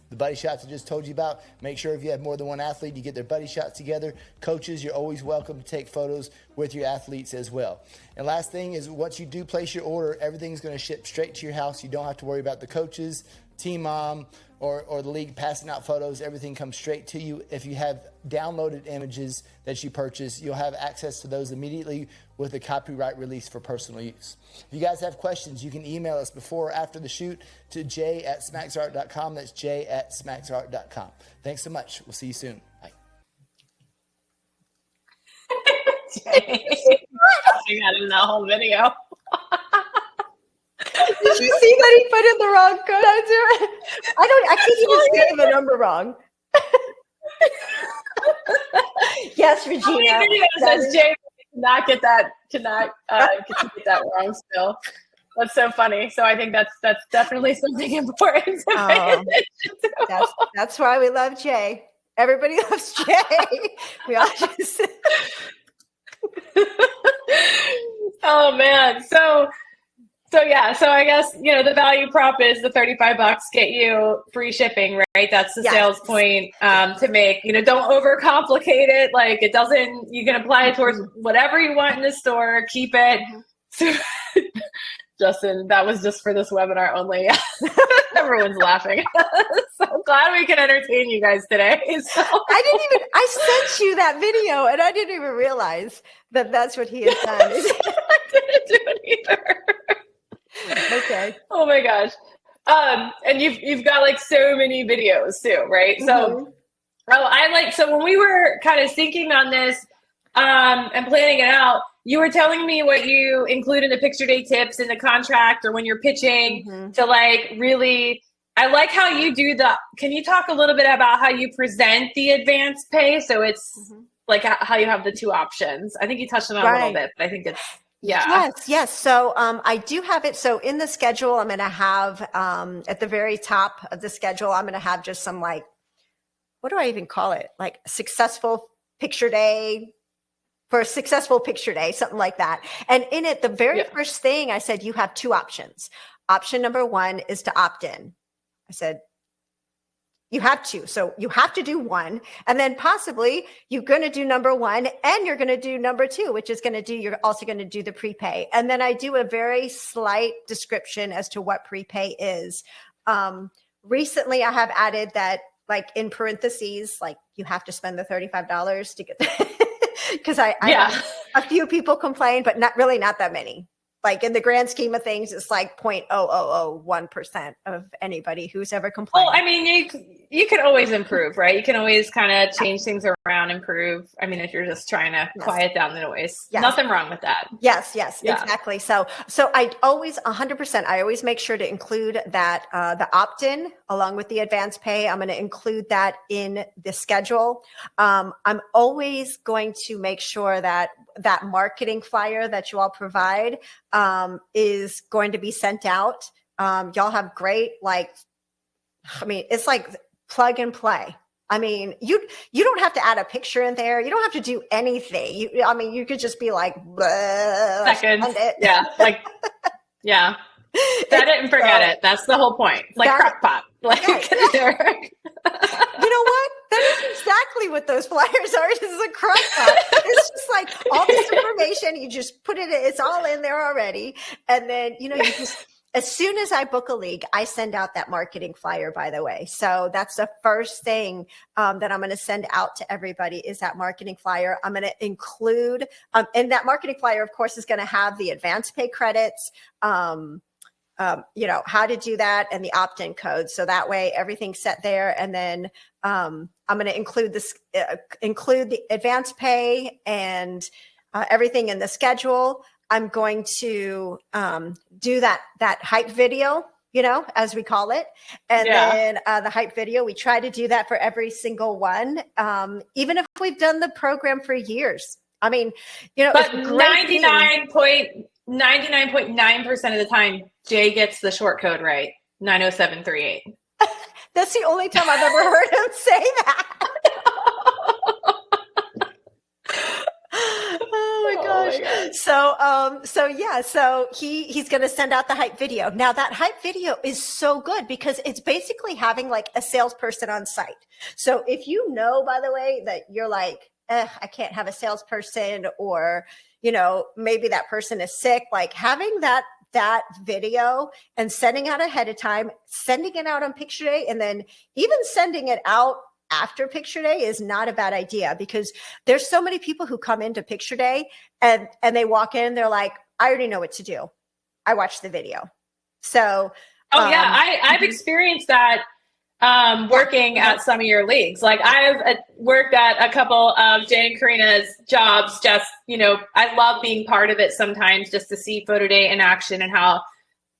[SPEAKER 3] The buddy shots I just told you about, make sure if you have more than one athlete, you get their buddy shots together. Coaches, you're always welcome to take photos with your athletes as well. And last thing is once you do place your order, everything's going to ship straight to your house. You don't have to worry about the coaches, team mom, or the league passing out photos. Everything comes straight to you. If you have downloaded images that you purchase, you'll have access to those immediately with a copyright release for personal use. If you guys have questions, you can email us before or after the shoot to jay@smaxart.com. That's jay@smaxart.com. Thanks so much. We'll see you soon. Bye.
[SPEAKER 1] I got in that whole video.
[SPEAKER 2] Did you see that he put in the wrong code? I can't even say the number wrong. Yes, Regina.
[SPEAKER 1] Says Jay get that wrong still. That's so funny. So I think that's definitely something important to pay attention to.
[SPEAKER 2] That's why we love Jay. Everybody loves Jay. We all just
[SPEAKER 1] oh man. So I guess, the value prop is the $35 get you free shipping, right? That's the sales point to make. Don't overcomplicate it. Like it doesn't, you can apply it towards whatever you want in the store, keep it. So, Justin, that was just for this webinar only. Everyone's laughing. So glad we can entertain you guys today. So.
[SPEAKER 2] I sent you that video and I didn't even realize that that's what he had done.
[SPEAKER 1] I didn't do it either.
[SPEAKER 2] Okay.
[SPEAKER 1] Oh my gosh. And you've got like so many videos too, right? So, so when we were kind of thinking on this, and planning it out, you were telling me what you include in the picture day tips in the contract or when you're pitching to like really, I like how you do can you talk a little bit about how you present the advance pay? So it's like how you have the two options. I think you touched on it a little bit, but I think it's,
[SPEAKER 2] Yes. So I do have it. So in the schedule, I'm going to have at the very top of the schedule, I'm going to have just some like, what do I even call it? Like successful picture day for a successful picture day, something like that. And in it, the very first thing I said, you have two options. Option number one is to opt in. I said, you have to. So you have to do one. And then possibly you're going to do number one and you're going to do number two, which is you're also going to do the prepay. And then I do a very slight description as to what prepay is. Recently I have added that like in parentheses, like you have to spend the $35 to get because I have a few people complain, but not that many. Like in the grand scheme of things, it's like 0.0001% of anybody who's ever complained.
[SPEAKER 1] Well, I mean, you can always improve, right? You can always kind of change things around, improve. I mean, if you're just trying to quiet down the noise, nothing wrong with that.
[SPEAKER 2] Yes, exactly. So I always 100%, I always make sure to include that, the opt-in along with the advance pay. I'm going to include that in the schedule. I'm always going to make sure that marketing flyer that you all provide is going to be sent out. Y'all have great, it's like plug and play. I mean, you don't have to add a picture in there. You don't have to do anything. You could just be like,
[SPEAKER 1] seconds. Set it and forget it. That's the whole point. Like crock pot.
[SPEAKER 2] You know what? That is exactly what those flyers are. It's a crock pot. It's just like all this information. You just put it, it's all in there already. And then, you just, as soon as I book a league, I send out that marketing flyer, by the way. So that's the first thing that I'm going to send out to everybody is that marketing flyer. I'm going to include, and that marketing flyer, of course, is going to have the advance pay credits, how to do that and the opt-in code. So that way everything's set there. And then I'm going to include include the advance pay and everything in the schedule. I'm going to do that hype video, as we call it. And then the hype video, we try to do that for every single one, even if we've done the program for years. I mean,
[SPEAKER 1] but 99.9% of the time, Jay gets the short code right, 90738.
[SPEAKER 2] That's the only time I've ever heard him say that. Oh my gosh. So he's going to send out the hype video. Now that hype video is so good because it's basically having like a salesperson on site. So if by the way, that you're like, I can't have a salesperson or, maybe that person is sick, like having that video and sending out ahead of time, sending it out on picture day, and then even sending it out after picture day is not a bad idea because there's so many people who come into picture day and they walk in, they're like, I already know what to do. I watched the video. So,
[SPEAKER 1] I've experienced that. Working at some of your leagues. Like I've worked at a couple of Jay and Carinna's jobs. Just, I love being part of it sometimes just to see PhotoDay in action and how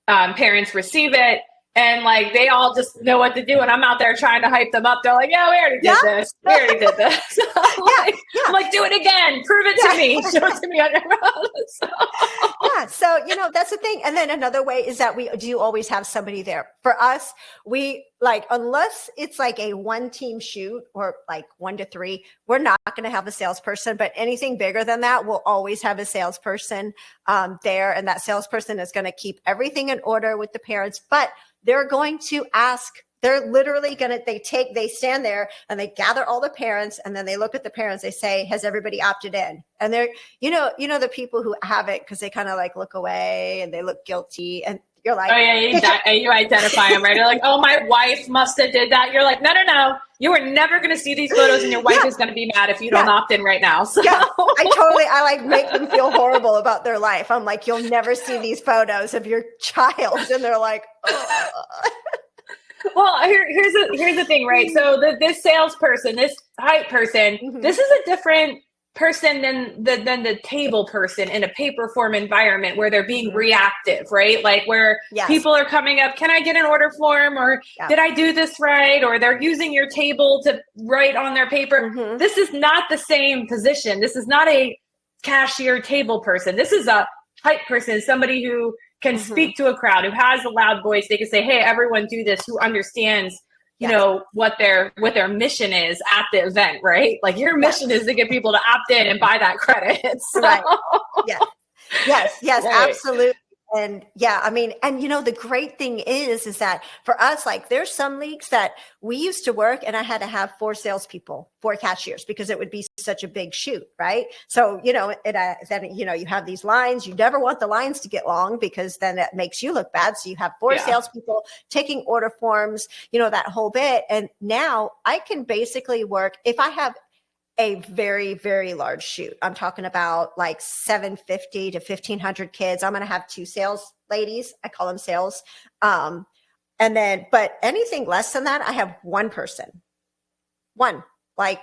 [SPEAKER 1] parents receive it. And like, they all just know what to do. And I'm out there trying to hype them up. They're like, yeah, we already did this. We already did this. I'm like, do it again. Prove it to me. Show it to me on your phone.
[SPEAKER 2] So, that's the thing. And then another way is that we do always have somebody there. For us, we unless it's like a one team shoot or like 1 to 3, we're not going to have a salesperson, but anything bigger than that, we'll always have a salesperson there. And that salesperson is going to keep everything in order with the parents, but they're going to ask, they're literally going to, they stand there and they gather all the parents and then they look at the parents, they say, has everybody opted in? And they're, the people who haven't, because they kind of like look away and they look guilty. And You're like,
[SPEAKER 1] oh yeah, you identify them, right? You're like, oh, my wife must have did that. You're like, no. You are never going to see these photos, and your wife is going to be mad if you don't opt in right now. So.
[SPEAKER 2] Yeah, I like make them feel horrible about their life. I'm like, you'll never see these photos of your child, and they're like, oh.
[SPEAKER 1] Well, here's the thing, right? So this salesperson, this hype person, this is a different person than the table person in a paper form environment where they're being reactive, right? Like where people are coming up, can I get an order form? Or did I do this right? Or they're using your table to write on their paper. This is not the same position. This is not a cashier table person. This is a hype person, somebody who can speak to a crowd, who has a loud voice. They can say, hey, everyone do this, who understands you know, what their mission is at the event, right? Like your mission is to get people to opt in and buy that credit. So.
[SPEAKER 2] Right. Yes,
[SPEAKER 1] right.
[SPEAKER 2] absolutely. And yeah, I mean, and you know, the great thing is that for us, like there's some leagues that we used to work and I had to have 4 salespeople, 4 cashiers, because it would be such a big shoot. Right. So, you know, then, you know, you have these lines, you never want the lines to get long because then it makes you look bad. So you have 4 salespeople taking order forms, you know, that whole bit. And now I can basically work if I have a very, very large shoot. I'm talking about like 750 to 1,500 kids. I'm going to have 2 sales ladies. I call them sales. And then, but anything less than that, I have 1 person. 1. Like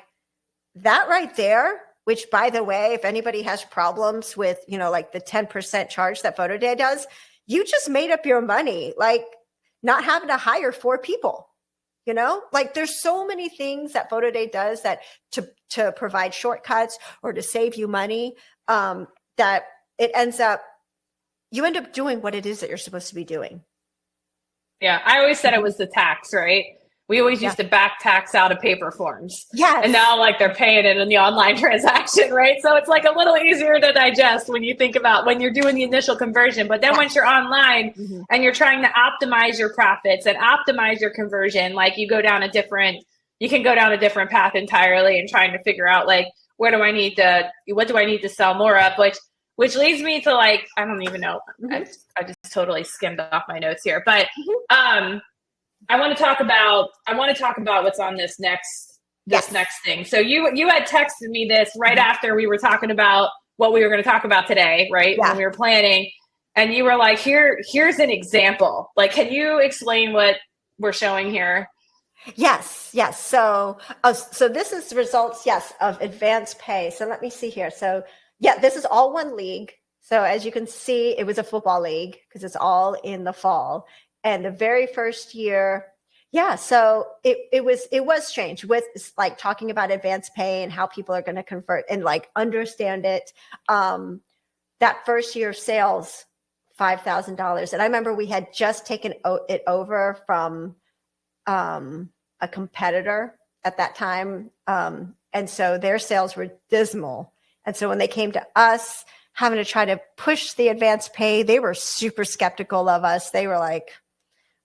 [SPEAKER 2] that right there, which by the way, if anybody has problems with, you know, like the 10% charge that PhotoDay does, you just made up your money, like not having to hire 4 people. You know, like there's so many things that PhotoDay does that to provide shortcuts or to save you money, that it ends up, you end up doing what it is that you're supposed to be doing.
[SPEAKER 1] Yeah. I always said it was the tax, right? We always used to back tax out of paper forms.
[SPEAKER 2] Yes.
[SPEAKER 1] And now like they're paying it in the online transaction, right? So it's like a little easier to digest when you think about when you're doing the initial conversion. But then once you're online and you're trying to optimize your profits and optimize your conversion, like you can go down a different path entirely and trying to figure out like, what do I need to sell more of? Which leads me to like, I don't even know. I just totally skimmed off my notes here, but, I want to talk about what's on this next thing. So you had texted me this right after we were talking about what we were going to talk about today, right? When we were planning, and you were like, here's an example. Like, can you explain what we're showing here?
[SPEAKER 2] Yes. So this is the results, of AdvancePay. So let me see here. So this is all one league. So as you can see, it was a football league because it's all in the fall. And the very first year, so it was strange with like talking about AdvancePay and how people are going to convert and like understand it. That first year of sales, $5,000. And I remember we had just taken it over from a competitor at that time. And so their sales were dismal. And so when they came to us, having to try to push the AdvancePay, they were super skeptical of us. They were like,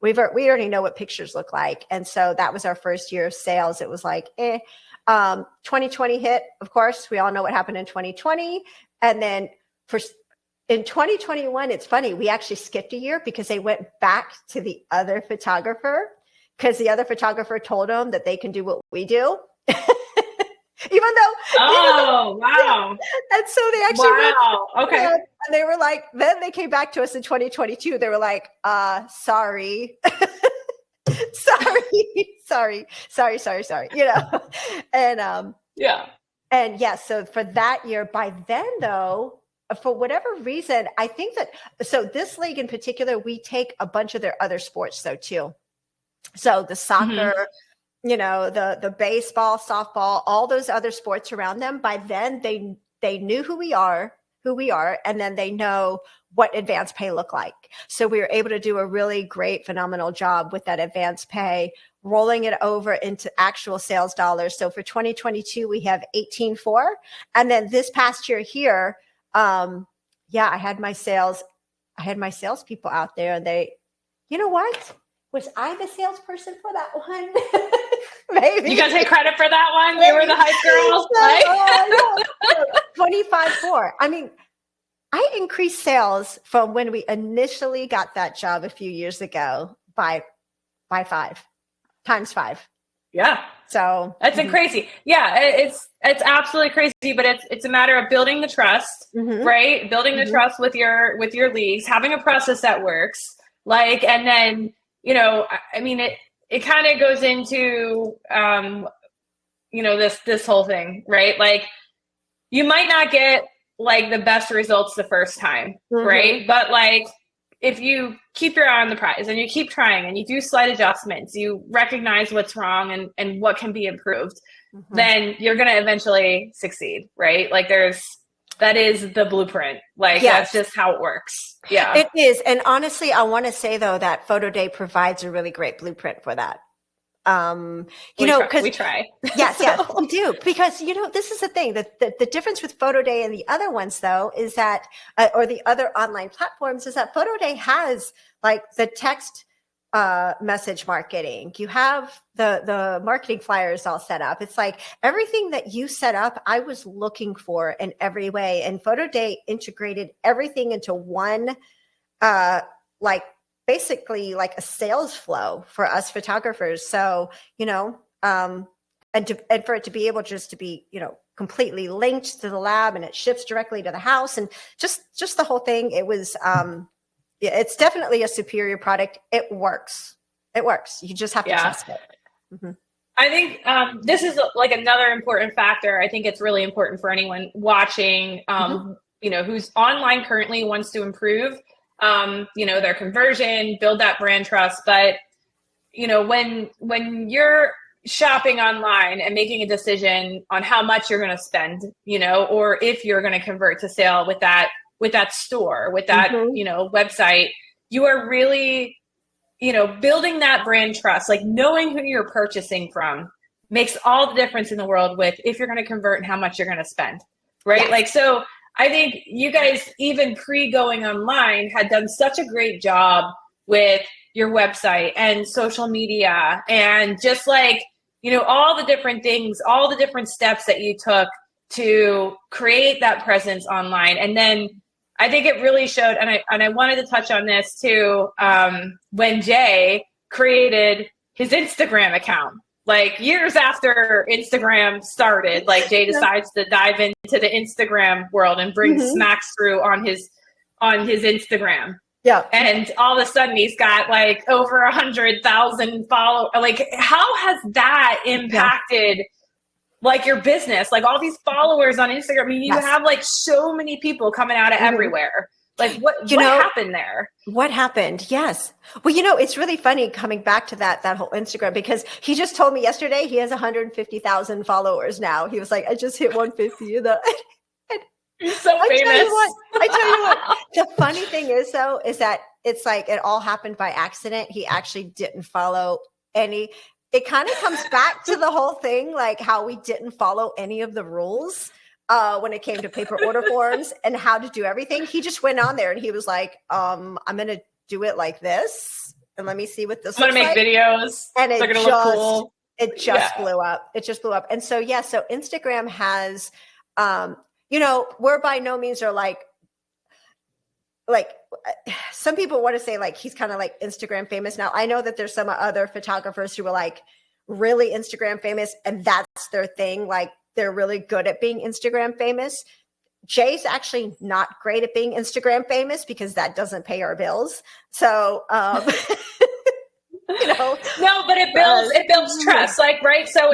[SPEAKER 2] we already know what pictures look like. And so that was our first year of sales. It was like, 2020 hit, of course, we all know what happened in 2020. And then in 2021, it's funny, we actually skipped a year because they went back to the other photographer because the other photographer told them that they can do what we do. Wow. And so they actually
[SPEAKER 1] okay.
[SPEAKER 2] And they were like, then they came back to us in 2022. They were like, sorry. sorry. You know? And so for that year, by then though, for whatever reason, I think that, so this league in particular, we take a bunch of their other sports though too. So the soccer, you know, the baseball, softball, all those other sports around them, by then they knew who we are, and then they know what AdvancePay looked like. So we were able to do a really great, phenomenal job with that AdvancePay, rolling it over into actual sales dollars. So for 2022, we have 18.4. And then this past year here, I had my salespeople out there, and they, you know what? Was I the salesperson for that one? Maybe.
[SPEAKER 1] You guys take credit for that one? You were the hype girl?
[SPEAKER 2] 25.4. I mean, I increased sales from when we initially got that job a few years ago by 5 times 5.
[SPEAKER 1] Yeah.
[SPEAKER 2] So
[SPEAKER 1] that's crazy. Yeah. It's absolutely crazy, but it's a matter of building the trust, right? Building the trust with your leagues, having a process that works, like, and then, you know, I mean, it kind of goes into, you know, this whole thing, right? Like, you might not get like the best results the first time, right? But like, if you keep your eye on the prize and you keep trying and you do slight adjustments, you recognize what's wrong and what can be improved, then you're going to eventually succeed, right? Like that is the blueprint. Like that's just how it works. Yeah,
[SPEAKER 2] it is. And honestly, I want to say though, that PhotoDay provides a really great blueprint for that. You know, because
[SPEAKER 1] we try.
[SPEAKER 2] Yes, we do. Because, you know, this is the thing that the difference with PhotoDay and the other ones though, is that, or the other online platforms, is that PhotoDay has like the text, message marketing. You have the marketing flyers all set up. It's like everything that you set up, I was looking for in every way. And PhotoDay integrated everything into one, like, basically like a sales flow for us photographers. So, you know, and for it to be able just to be, you know, completely linked to the lab, and it ships directly to the house, and just the whole thing. It was, it's definitely a superior product. It works. You just have to trust it.
[SPEAKER 1] I think this is like another important factor. I think it's really important for anyone watching, you know, who's online currently, wants to improve, you know, their conversion, build that brand trust. But, you know, when you're shopping online and making a decision on how much you're going to spend, you know, or if you're going to convert to sale with that store, with that, you know, website, you are really, you know, building that brand trust, like knowing who you're purchasing from makes all the difference in the world with if you're going to convert and how much you're going to spend. Right. Like, so I think you guys, even pre-going online, had done such a great job with your website and social media and just like, you know, all the different things, all the different steps that you took to create that presence online. And then I think it really showed, and I wanted to touch on this too, when Jay created his Instagram account. Like years after Instagram started, like Jay decides to dive into the Instagram world and bring smaX through on his Instagram.
[SPEAKER 2] Yeah.
[SPEAKER 1] And all of a sudden he's got like over 100,000 followers. Like, how has that impacted like your business? Like all these followers on Instagram. I mean, you have like so many people coming out of everywhere. Like what happened there?
[SPEAKER 2] What happened? Yes. Well, you know, it's really funny coming back to that whole Instagram, because he just told me yesterday he has 150,000 followers now. He was like, I just hit 150.
[SPEAKER 1] You're so famous.
[SPEAKER 2] I tell you what, the funny thing is though, is that it's like it all happened by accident. He actually didn't follow any. It kind of comes back to the whole thing, like how we didn't follow any of the rules when it came to paper order forms and how to do everything. He just went on there and he was like, I'm going to do it like this. And let me see what this
[SPEAKER 1] I'm going to make videos.
[SPEAKER 2] And
[SPEAKER 1] they're going to look cool.
[SPEAKER 2] It just blew up. It just blew up. And so, so Instagram has, you know, we're by no means are like some people want to say like he's kind of like Instagram famous. Now I know that there's some other photographers who are like really Instagram famous and that's their thing. Like they're really good at being Instagram famous. Jay's actually not great at being Instagram famous because that doesn't pay our bills. So, you know,
[SPEAKER 1] no, but it builds trust. Like, right. So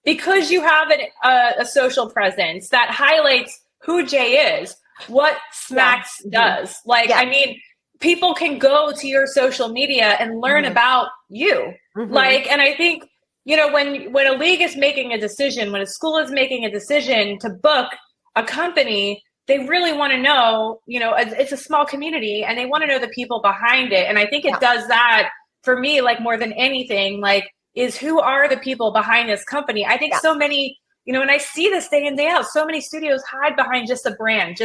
[SPEAKER 1] because you have a social presence that highlights who Jay is, what smaX does. Like, I mean, people can go to your social media and learn about you. Like, and I think, you know, when a league is making a decision, when a school is making a decision to book a company, they really want to know, you know, it's a small community and they want to know the people behind it. And I think it does that for me, like more than anything, like is who are the people behind this company? I think so many, you know, and I see this day in, day out, so many studios hide behind just a brand,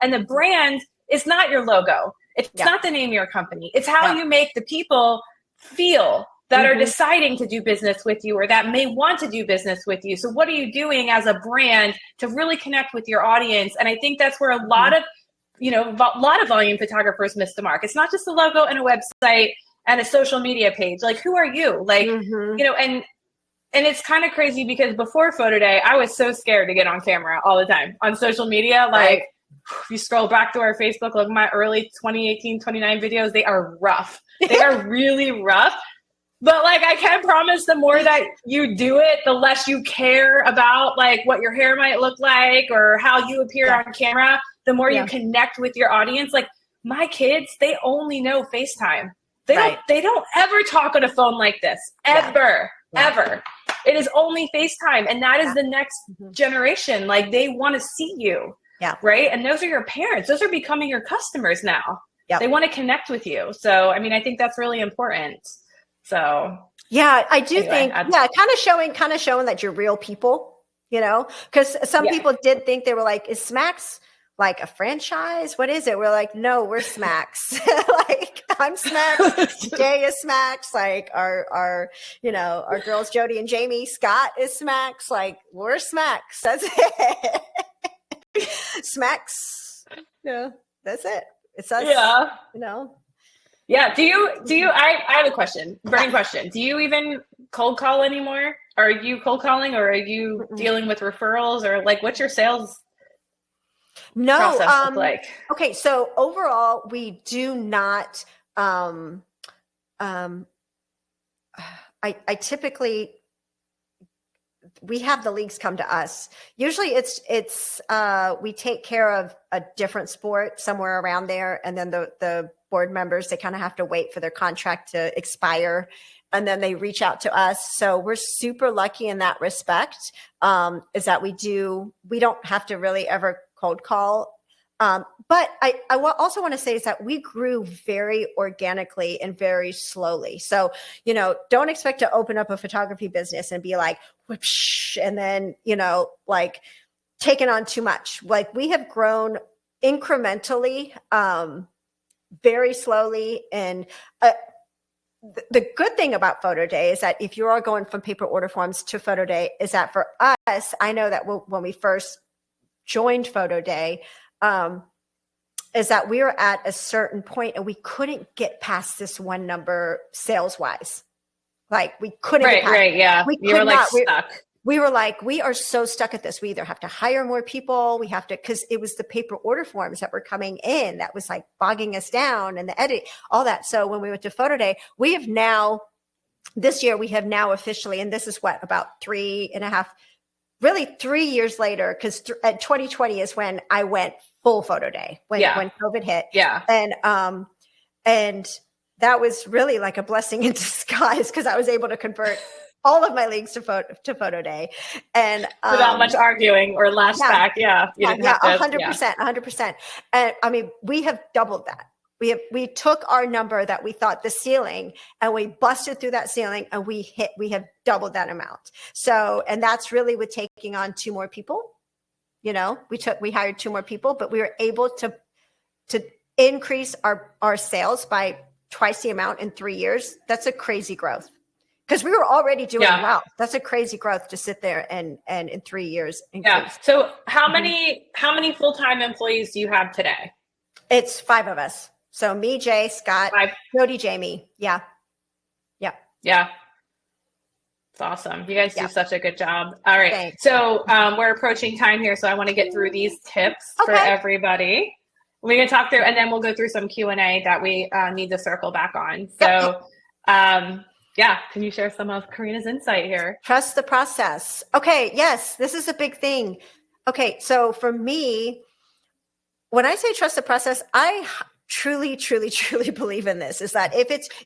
[SPEAKER 1] and the brand is not your logo. It's not the name of your company. It's how you make the people feel that are deciding to do business with you or that may want to do business with you. So what are you doing as a brand to really connect with your audience? And I think that's where a lot of a lot of volume photographers miss the mark. It's not just a logo and a website and a social media page. Like, who are you? Like, and it's kind of crazy because before Photo Day, I was so scared to get on camera all the time on social media. Like, if you scroll back to our Facebook, look at my early 2018, 29 videos, they are rough. They are really rough. But like, I can promise the more that you do it, the less you care about like what your hair might look like or how you appear on camera, the more you connect with your audience. Like my kids, they only know FaceTime. They don't ever talk on a phone like this, ever. It is only FaceTime. And that is the next generation. Like they want to see you. Yeah. Right. And those are your parents. Those are becoming your customers now. They want to connect with you. So, I mean, I think that's really important. So
[SPEAKER 2] yeah, I do think, kind of showing that you're real people, because some people did think they were like, is smaX like a franchise? What is it? We're like, no, we're smaX. Like I'm smaX. Jay is smaX. Like our girls, Jody and Jamie, Scott is smaX. Like we're smaX. That's it. smaX. Yeah, that's it. It's us. Yeah.
[SPEAKER 1] Yeah. Do you, I have a question, burning question. Do you even cold call anymore? Are you cold calling or are you dealing with referrals or like, what's your sales process look like?
[SPEAKER 2] Okay. So overall, we do not, I typically, we have the leagues come to us. Usually it's we take care of a different sport somewhere around there. And then the board members, they kind of have to wait for their contract to expire. And then they reach out to us. So we're super lucky in that respect, is that we don't have to really ever cold call. But I also want to say is that we grew very organically and very slowly. So, don't expect to open up a photography business and be like, whoosh, and then, like taking on too much. Like we have grown incrementally, very slowly. And the good thing about Photo Day is that if you are going from paper order forms to Photo Day, is that for us, I know that when we first joined Photo Day, is that we were at a certain point and we couldn't get past this one number sales wise. Like we couldn't get past it.
[SPEAKER 1] Yeah. You were like stuck.
[SPEAKER 2] We were like, we are so stuck at this. We either have to hire more people. We have to, cause it was the paper order forms that were coming in that was like bogging us down and the edit, all that. So when we went to Photo Day, this year we have now officially, and this is what, about 3 years later, because 2020 is when I went full Photo Day when COVID hit. Yeah. And that was really like a blessing in disguise because I was able to convert all of my leagues to Photo Day. And
[SPEAKER 1] without much arguing or lashback. Yeah. You didn't have to,
[SPEAKER 2] 100%. And I mean, we have doubled that. We took our number that we thought the ceiling and we busted through that ceiling and we have doubled that amount. So, and that's really with taking on 2 more people. We hired 2 more people, but we were able to increase our sales by twice the amount in 3 years. That's a crazy growth because we were already doing well. That's a crazy growth to sit there and in 3 years. Increase.
[SPEAKER 1] Yeah. So how many full-time employees do you have today?
[SPEAKER 2] It's 5 of us. So me, Jay, Scott, Jody, Jamie. Yeah.
[SPEAKER 1] It's awesome. You guys do such a good job. All right.
[SPEAKER 2] Thanks.
[SPEAKER 1] So we're approaching time here. So I want to get through these tips for everybody. We're going to talk through, and then we'll go through some Q&A that we need to circle back on. So can you share some of Carinna's insight here?
[SPEAKER 2] Trust the process. Okay. Yes. This is a big thing. Okay. So for me, when I say trust the process, I truly believe in this, is that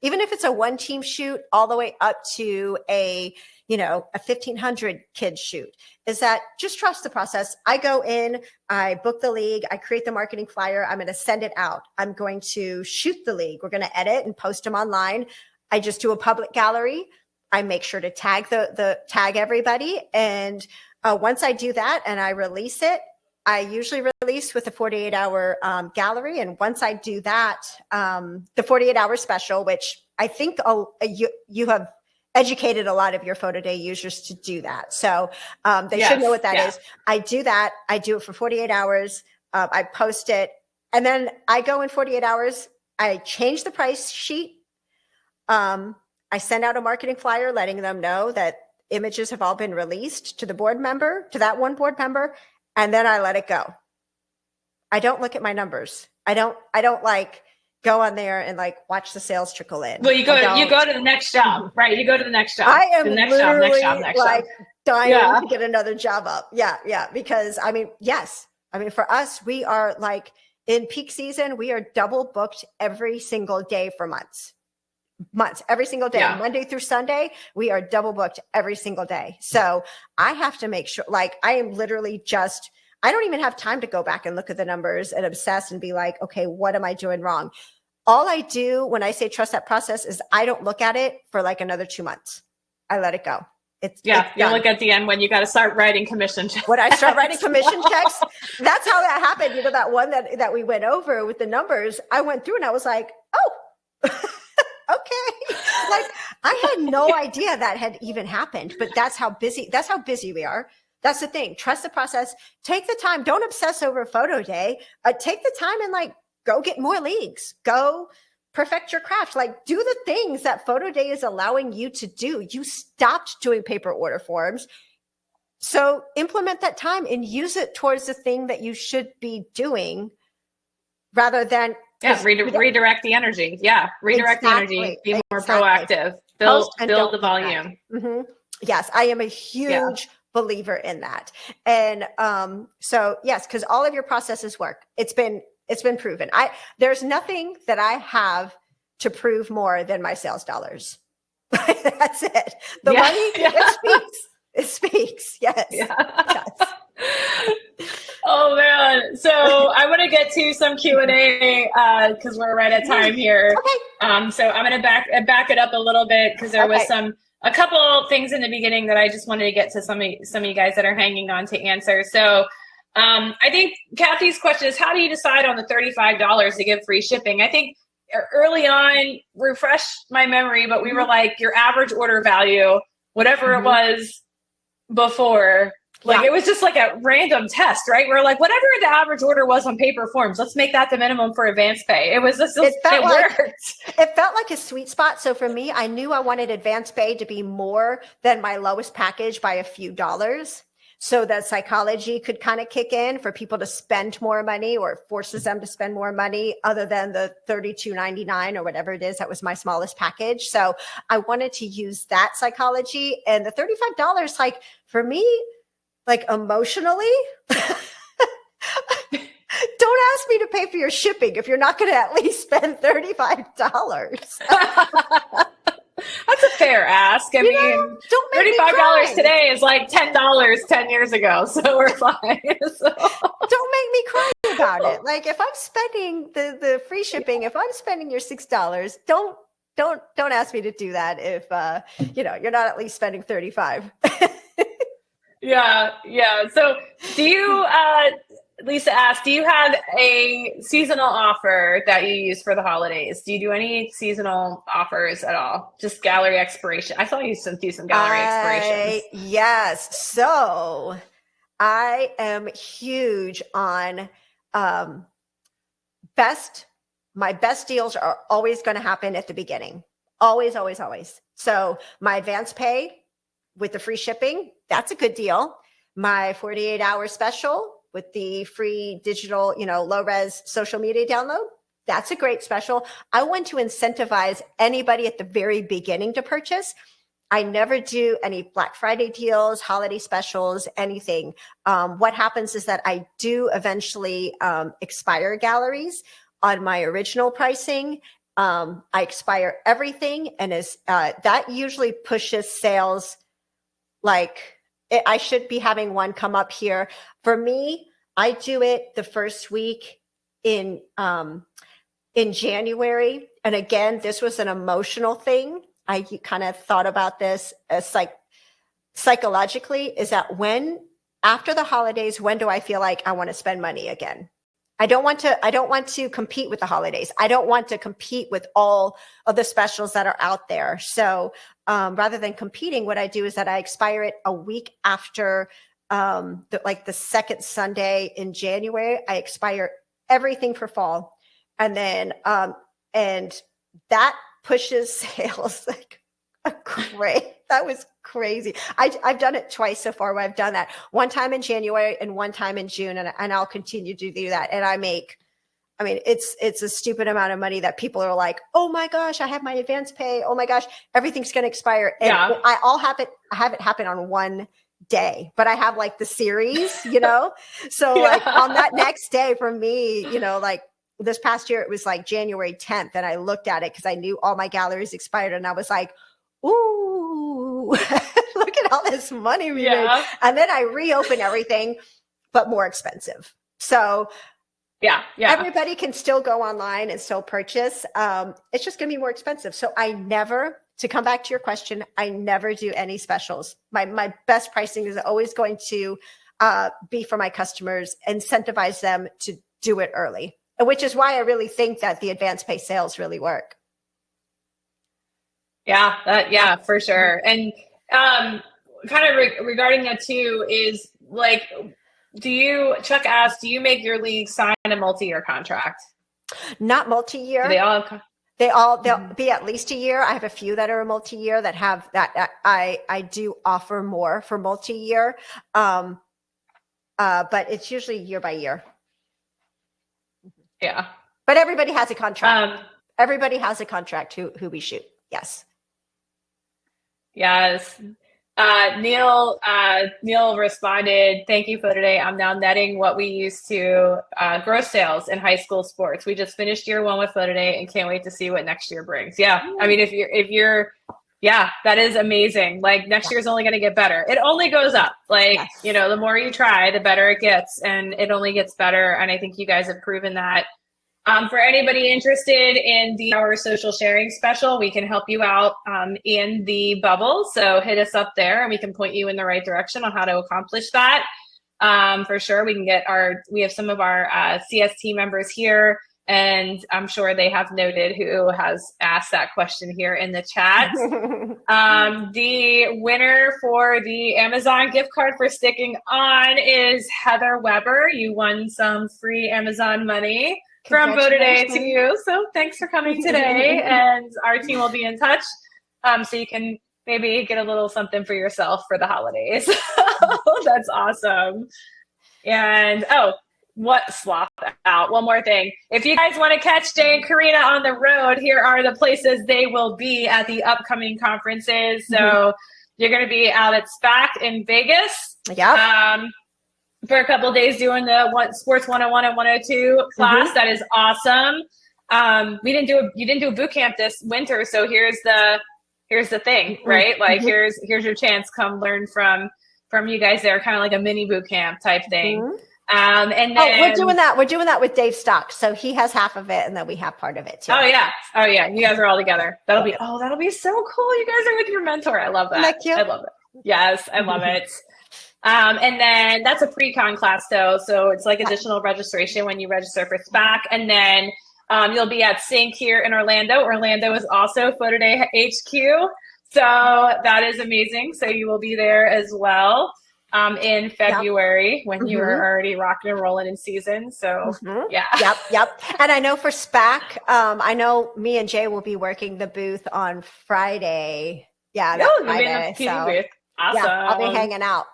[SPEAKER 2] even if it's a 1-team shoot all the way up to a 1,500 kids shoot, is that just trust the process. I go in, I book the league, I create the marketing flyer. I'm going to send it out. I'm going to shoot the league. We're going to edit and post them online. I just do a public gallery. I make sure to tag tag everybody. And once I do that and I release it, I usually release with a 48-hour gallery. And once I do that, the 48-hour special, which I think you have educated a lot of your Photo Day users to do that. So they should know what that is. I do that. I do it for 48 hours. I post it. And then I go in 48 hours. I change the price sheet. I send out a marketing flyer letting them know that images have all been released to the board member, to that one board member, and then I let it go. I don't look at my numbers. I don't like go on there and like watch the sales trickle in.
[SPEAKER 1] Well, you go to the next job, right? You go to the next job.
[SPEAKER 2] I am
[SPEAKER 1] the next
[SPEAKER 2] literally
[SPEAKER 1] next
[SPEAKER 2] like
[SPEAKER 1] job.
[SPEAKER 2] dying to get another job up. Yeah. Because I mean, yes. I mean, for us, we are like in peak season, we are double booked every single day for months, every single day, Monday through Sunday, we are double booked every single day. So I have to make sure, like, I am literally I don't even have time to go back and look at the numbers and obsess and be like, okay, what am I doing wrong? All I do when I say trust that process is I don't look at it for like another 2 months. I let it go. It's
[SPEAKER 1] you look at the end when you got to start writing commission checks.
[SPEAKER 2] When I start writing commission checks, that's how that happened. You know, that one that we went over with the numbers, I went through and I was like, oh, okay. Like I had no idea that had even happened, but that's how busy we are. That's the thing. Trust the process. Take the time. Don't obsess over PhotoDay. Take the time and like go get more leads. Go perfect your craft. Like do the things that PhotoDay is allowing you to do. You stopped doing paper order forms. So implement that time and use it towards the thing that you should be doing rather than
[SPEAKER 1] redirect the energy. Yeah. Redirect the energy. Be more proactive. Build the volume.
[SPEAKER 2] Mm-hmm. Yes. I am a huge believer in that. And so yes, because all of your processes work. It's been proven. There's nothing that I have to prove more than my sales dollars. That's it. The money, it speaks. Yes. Yeah. Yes.
[SPEAKER 1] Oh man. So I want to get to some Q&A because we're right at time here.
[SPEAKER 2] Okay.
[SPEAKER 1] So I'm going to back it up a little bit because there was a couple things in the beginning that I just wanted to get to some of you guys that are hanging on to answer. So I think Kathy's question is, how do you decide on the $35 to give free shipping? I think early on, refresh my memory, but we were like your average order value, whatever it was before, like it was just like a random test, right? We're like, whatever the average order was on paper forms, let's make that the minimum for AdvancePay. It was just, it worked.
[SPEAKER 2] It felt like a sweet spot. So for me, I knew I wanted AdvancePay to be more than my lowest package by a few dollars. So that psychology could kind of kick in for people to spend more money, or forces them to spend more money other than the $32.99 or whatever it is. That was my smallest package. So I wanted to use that psychology, and the $35, like for me, like emotionally, don't ask me to pay for your shipping if you're not going to at least spend $35.
[SPEAKER 1] That's a fair ask. I mean, $35 today is like $10 10 years ago, so we're fine. So.
[SPEAKER 2] Don't make me cry about it. Like if I'm spending the free shipping, if I'm spending your $6, don't ask me to do that if you're not at least spending $35.
[SPEAKER 1] Yeah. So do you, Lisa asked, do you have a seasonal offer that you use for the holidays? Do you do any seasonal offers at all? Just gallery expiration. I saw you do some gallery expirations.
[SPEAKER 2] Yes. So I am huge on my best deals are always going to happen at the beginning. Always, always, always. So my AdvancePay with the free shipping, that's a good deal. My 48-hour special with the free digital, low res social media download, that's a great special. I want to incentivize anybody at the very beginning to purchase. I never do any Black Friday deals, holiday specials, anything. What happens is that I do eventually expire galleries on my original pricing. I expire everything, and that usually pushes sales. Like I should be having one come up here. For me, I do it the first week in January. And again, this was an emotional thing. I kind of thought about this as psychologically, is that after the holidays, when do I feel like I want to spend money again? I don't want to compete with the holidays. I don't want to compete with all of the specials that are out there. So rather than competing, what I do is that I expire it a week after the second Sunday in January. I expire everything for fall. And then, and that pushes sales like great. That was crazy. I've done it twice so far where I've done that. One time in January and one time in June. And I'll continue to do that. And it's a stupid amount of money that people are like, oh my gosh, I have my AdvancePay. Oh my gosh, everything's going to expire. And I have it happen on one day, but I have like the series, so like on that next day for me, like this past year, it was like January 10th. And I looked at it because I knew all my galleries expired. And I was like, ooh, look at all this money we made. And then I reopened everything, but more expensive. So everybody can still go online and still purchase. It's just going to be more expensive. So to come back to your question, I never do any specials. My best pricing is always going to be for my customers, incentivize them to do it early, which is why I really think that the AdvancePay sales really work.
[SPEAKER 1] Yeah, for sure. And kind of regarding that too is like, Chuck asked, do you make your league sign a multi-year contract?
[SPEAKER 2] Not multi-year. They'll be at least a year. I have a few that are a multi-year that have that. I do offer more for multi-year, but it's usually year by year.
[SPEAKER 1] Yeah.
[SPEAKER 2] But everybody has a contract. Everybody has a contract who we shoot. Yes.
[SPEAKER 1] Yes. Neil responded, thank you for today. I'm now netting what we used to gross sales in high school sports. We just finished year 1 with PhotoDay and can't wait to see what next year brings. Yeah. I mean, if you're, that is amazing. Like next year's only going to get better. It only goes up. Like, the more you try, the better it gets, and it only gets better. And I think you guys have proven that. For anybody interested in our social sharing special, we can help you out in the bubble. So hit us up there and we can point you in the right direction on how to accomplish that. For sure, we have some of our CST members here, and I'm sure they have noted who has asked that question here in the chat. The winner for the Amazon gift card for sticking on is Heather Weber. You won some free Amazon money from PhotoDay to you. So thanks for coming today, and our team will be in touch. So you can maybe get a little something for yourself for the holidays. That's awesome. And swap out. One more thing. If you guys want to catch Jay and Carinna on the road, here are the places they will be at the upcoming conferences. So you're going to be out at SPAC in Vegas.
[SPEAKER 2] Yeah.
[SPEAKER 1] For a couple of days doing the Sports 101 and 102 class. That is awesome. You didn't do a boot camp this winter. So here's the thing, right? Like here's your chance. Come learn from you guys there, kind of like a mini boot camp type thing. And then
[SPEAKER 2] we're doing that with Dave Stock. So he has half of it and then we have part of it too.
[SPEAKER 1] Oh yeah. You guys are all together. That'll be so cool. You guys are with your mentor. I love that.
[SPEAKER 2] Isn't that cute?
[SPEAKER 1] I love it. Yes, I love it. And then that's a pre-con class though. So it's like additional registration when you register for SPAC. And then you'll be at Sync here in Orlando. Orlando is also PhotoDay HQ. So that is amazing. So you will be there as well in February when you are already rocking and rolling in season. So
[SPEAKER 2] Yep. And I know for SPAC, I know me and Jay will be working the booth on Friday. Yeah. Friday.
[SPEAKER 1] So, booth. Awesome.
[SPEAKER 2] Yeah, I'll be hanging out.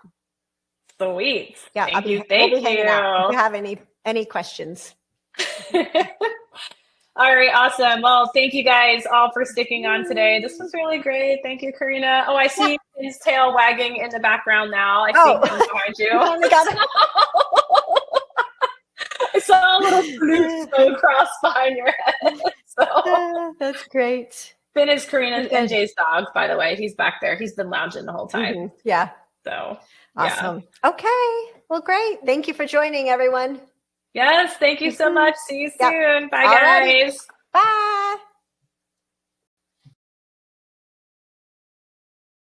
[SPEAKER 1] Sweet.
[SPEAKER 2] Yeah,
[SPEAKER 1] Thank you.
[SPEAKER 2] Hanging out if you have any questions.
[SPEAKER 1] All right, awesome. Well, thank you guys all for sticking on today. This was really great. Thank you, Carinna. Oh, I see his tail wagging in the background now. I see him behind you. I saw a little flute go across behind your head. So
[SPEAKER 2] that's great.
[SPEAKER 1] Finn is Carinna and Jay's dog, by the way. He's back there. He's been lounging the whole time.
[SPEAKER 2] Yeah.
[SPEAKER 1] So
[SPEAKER 2] awesome. Yeah. Okay. Well, great. Thank you for joining, everyone.
[SPEAKER 1] Yes. Thank you so much. See you soon. Bye, guys.
[SPEAKER 2] Bye.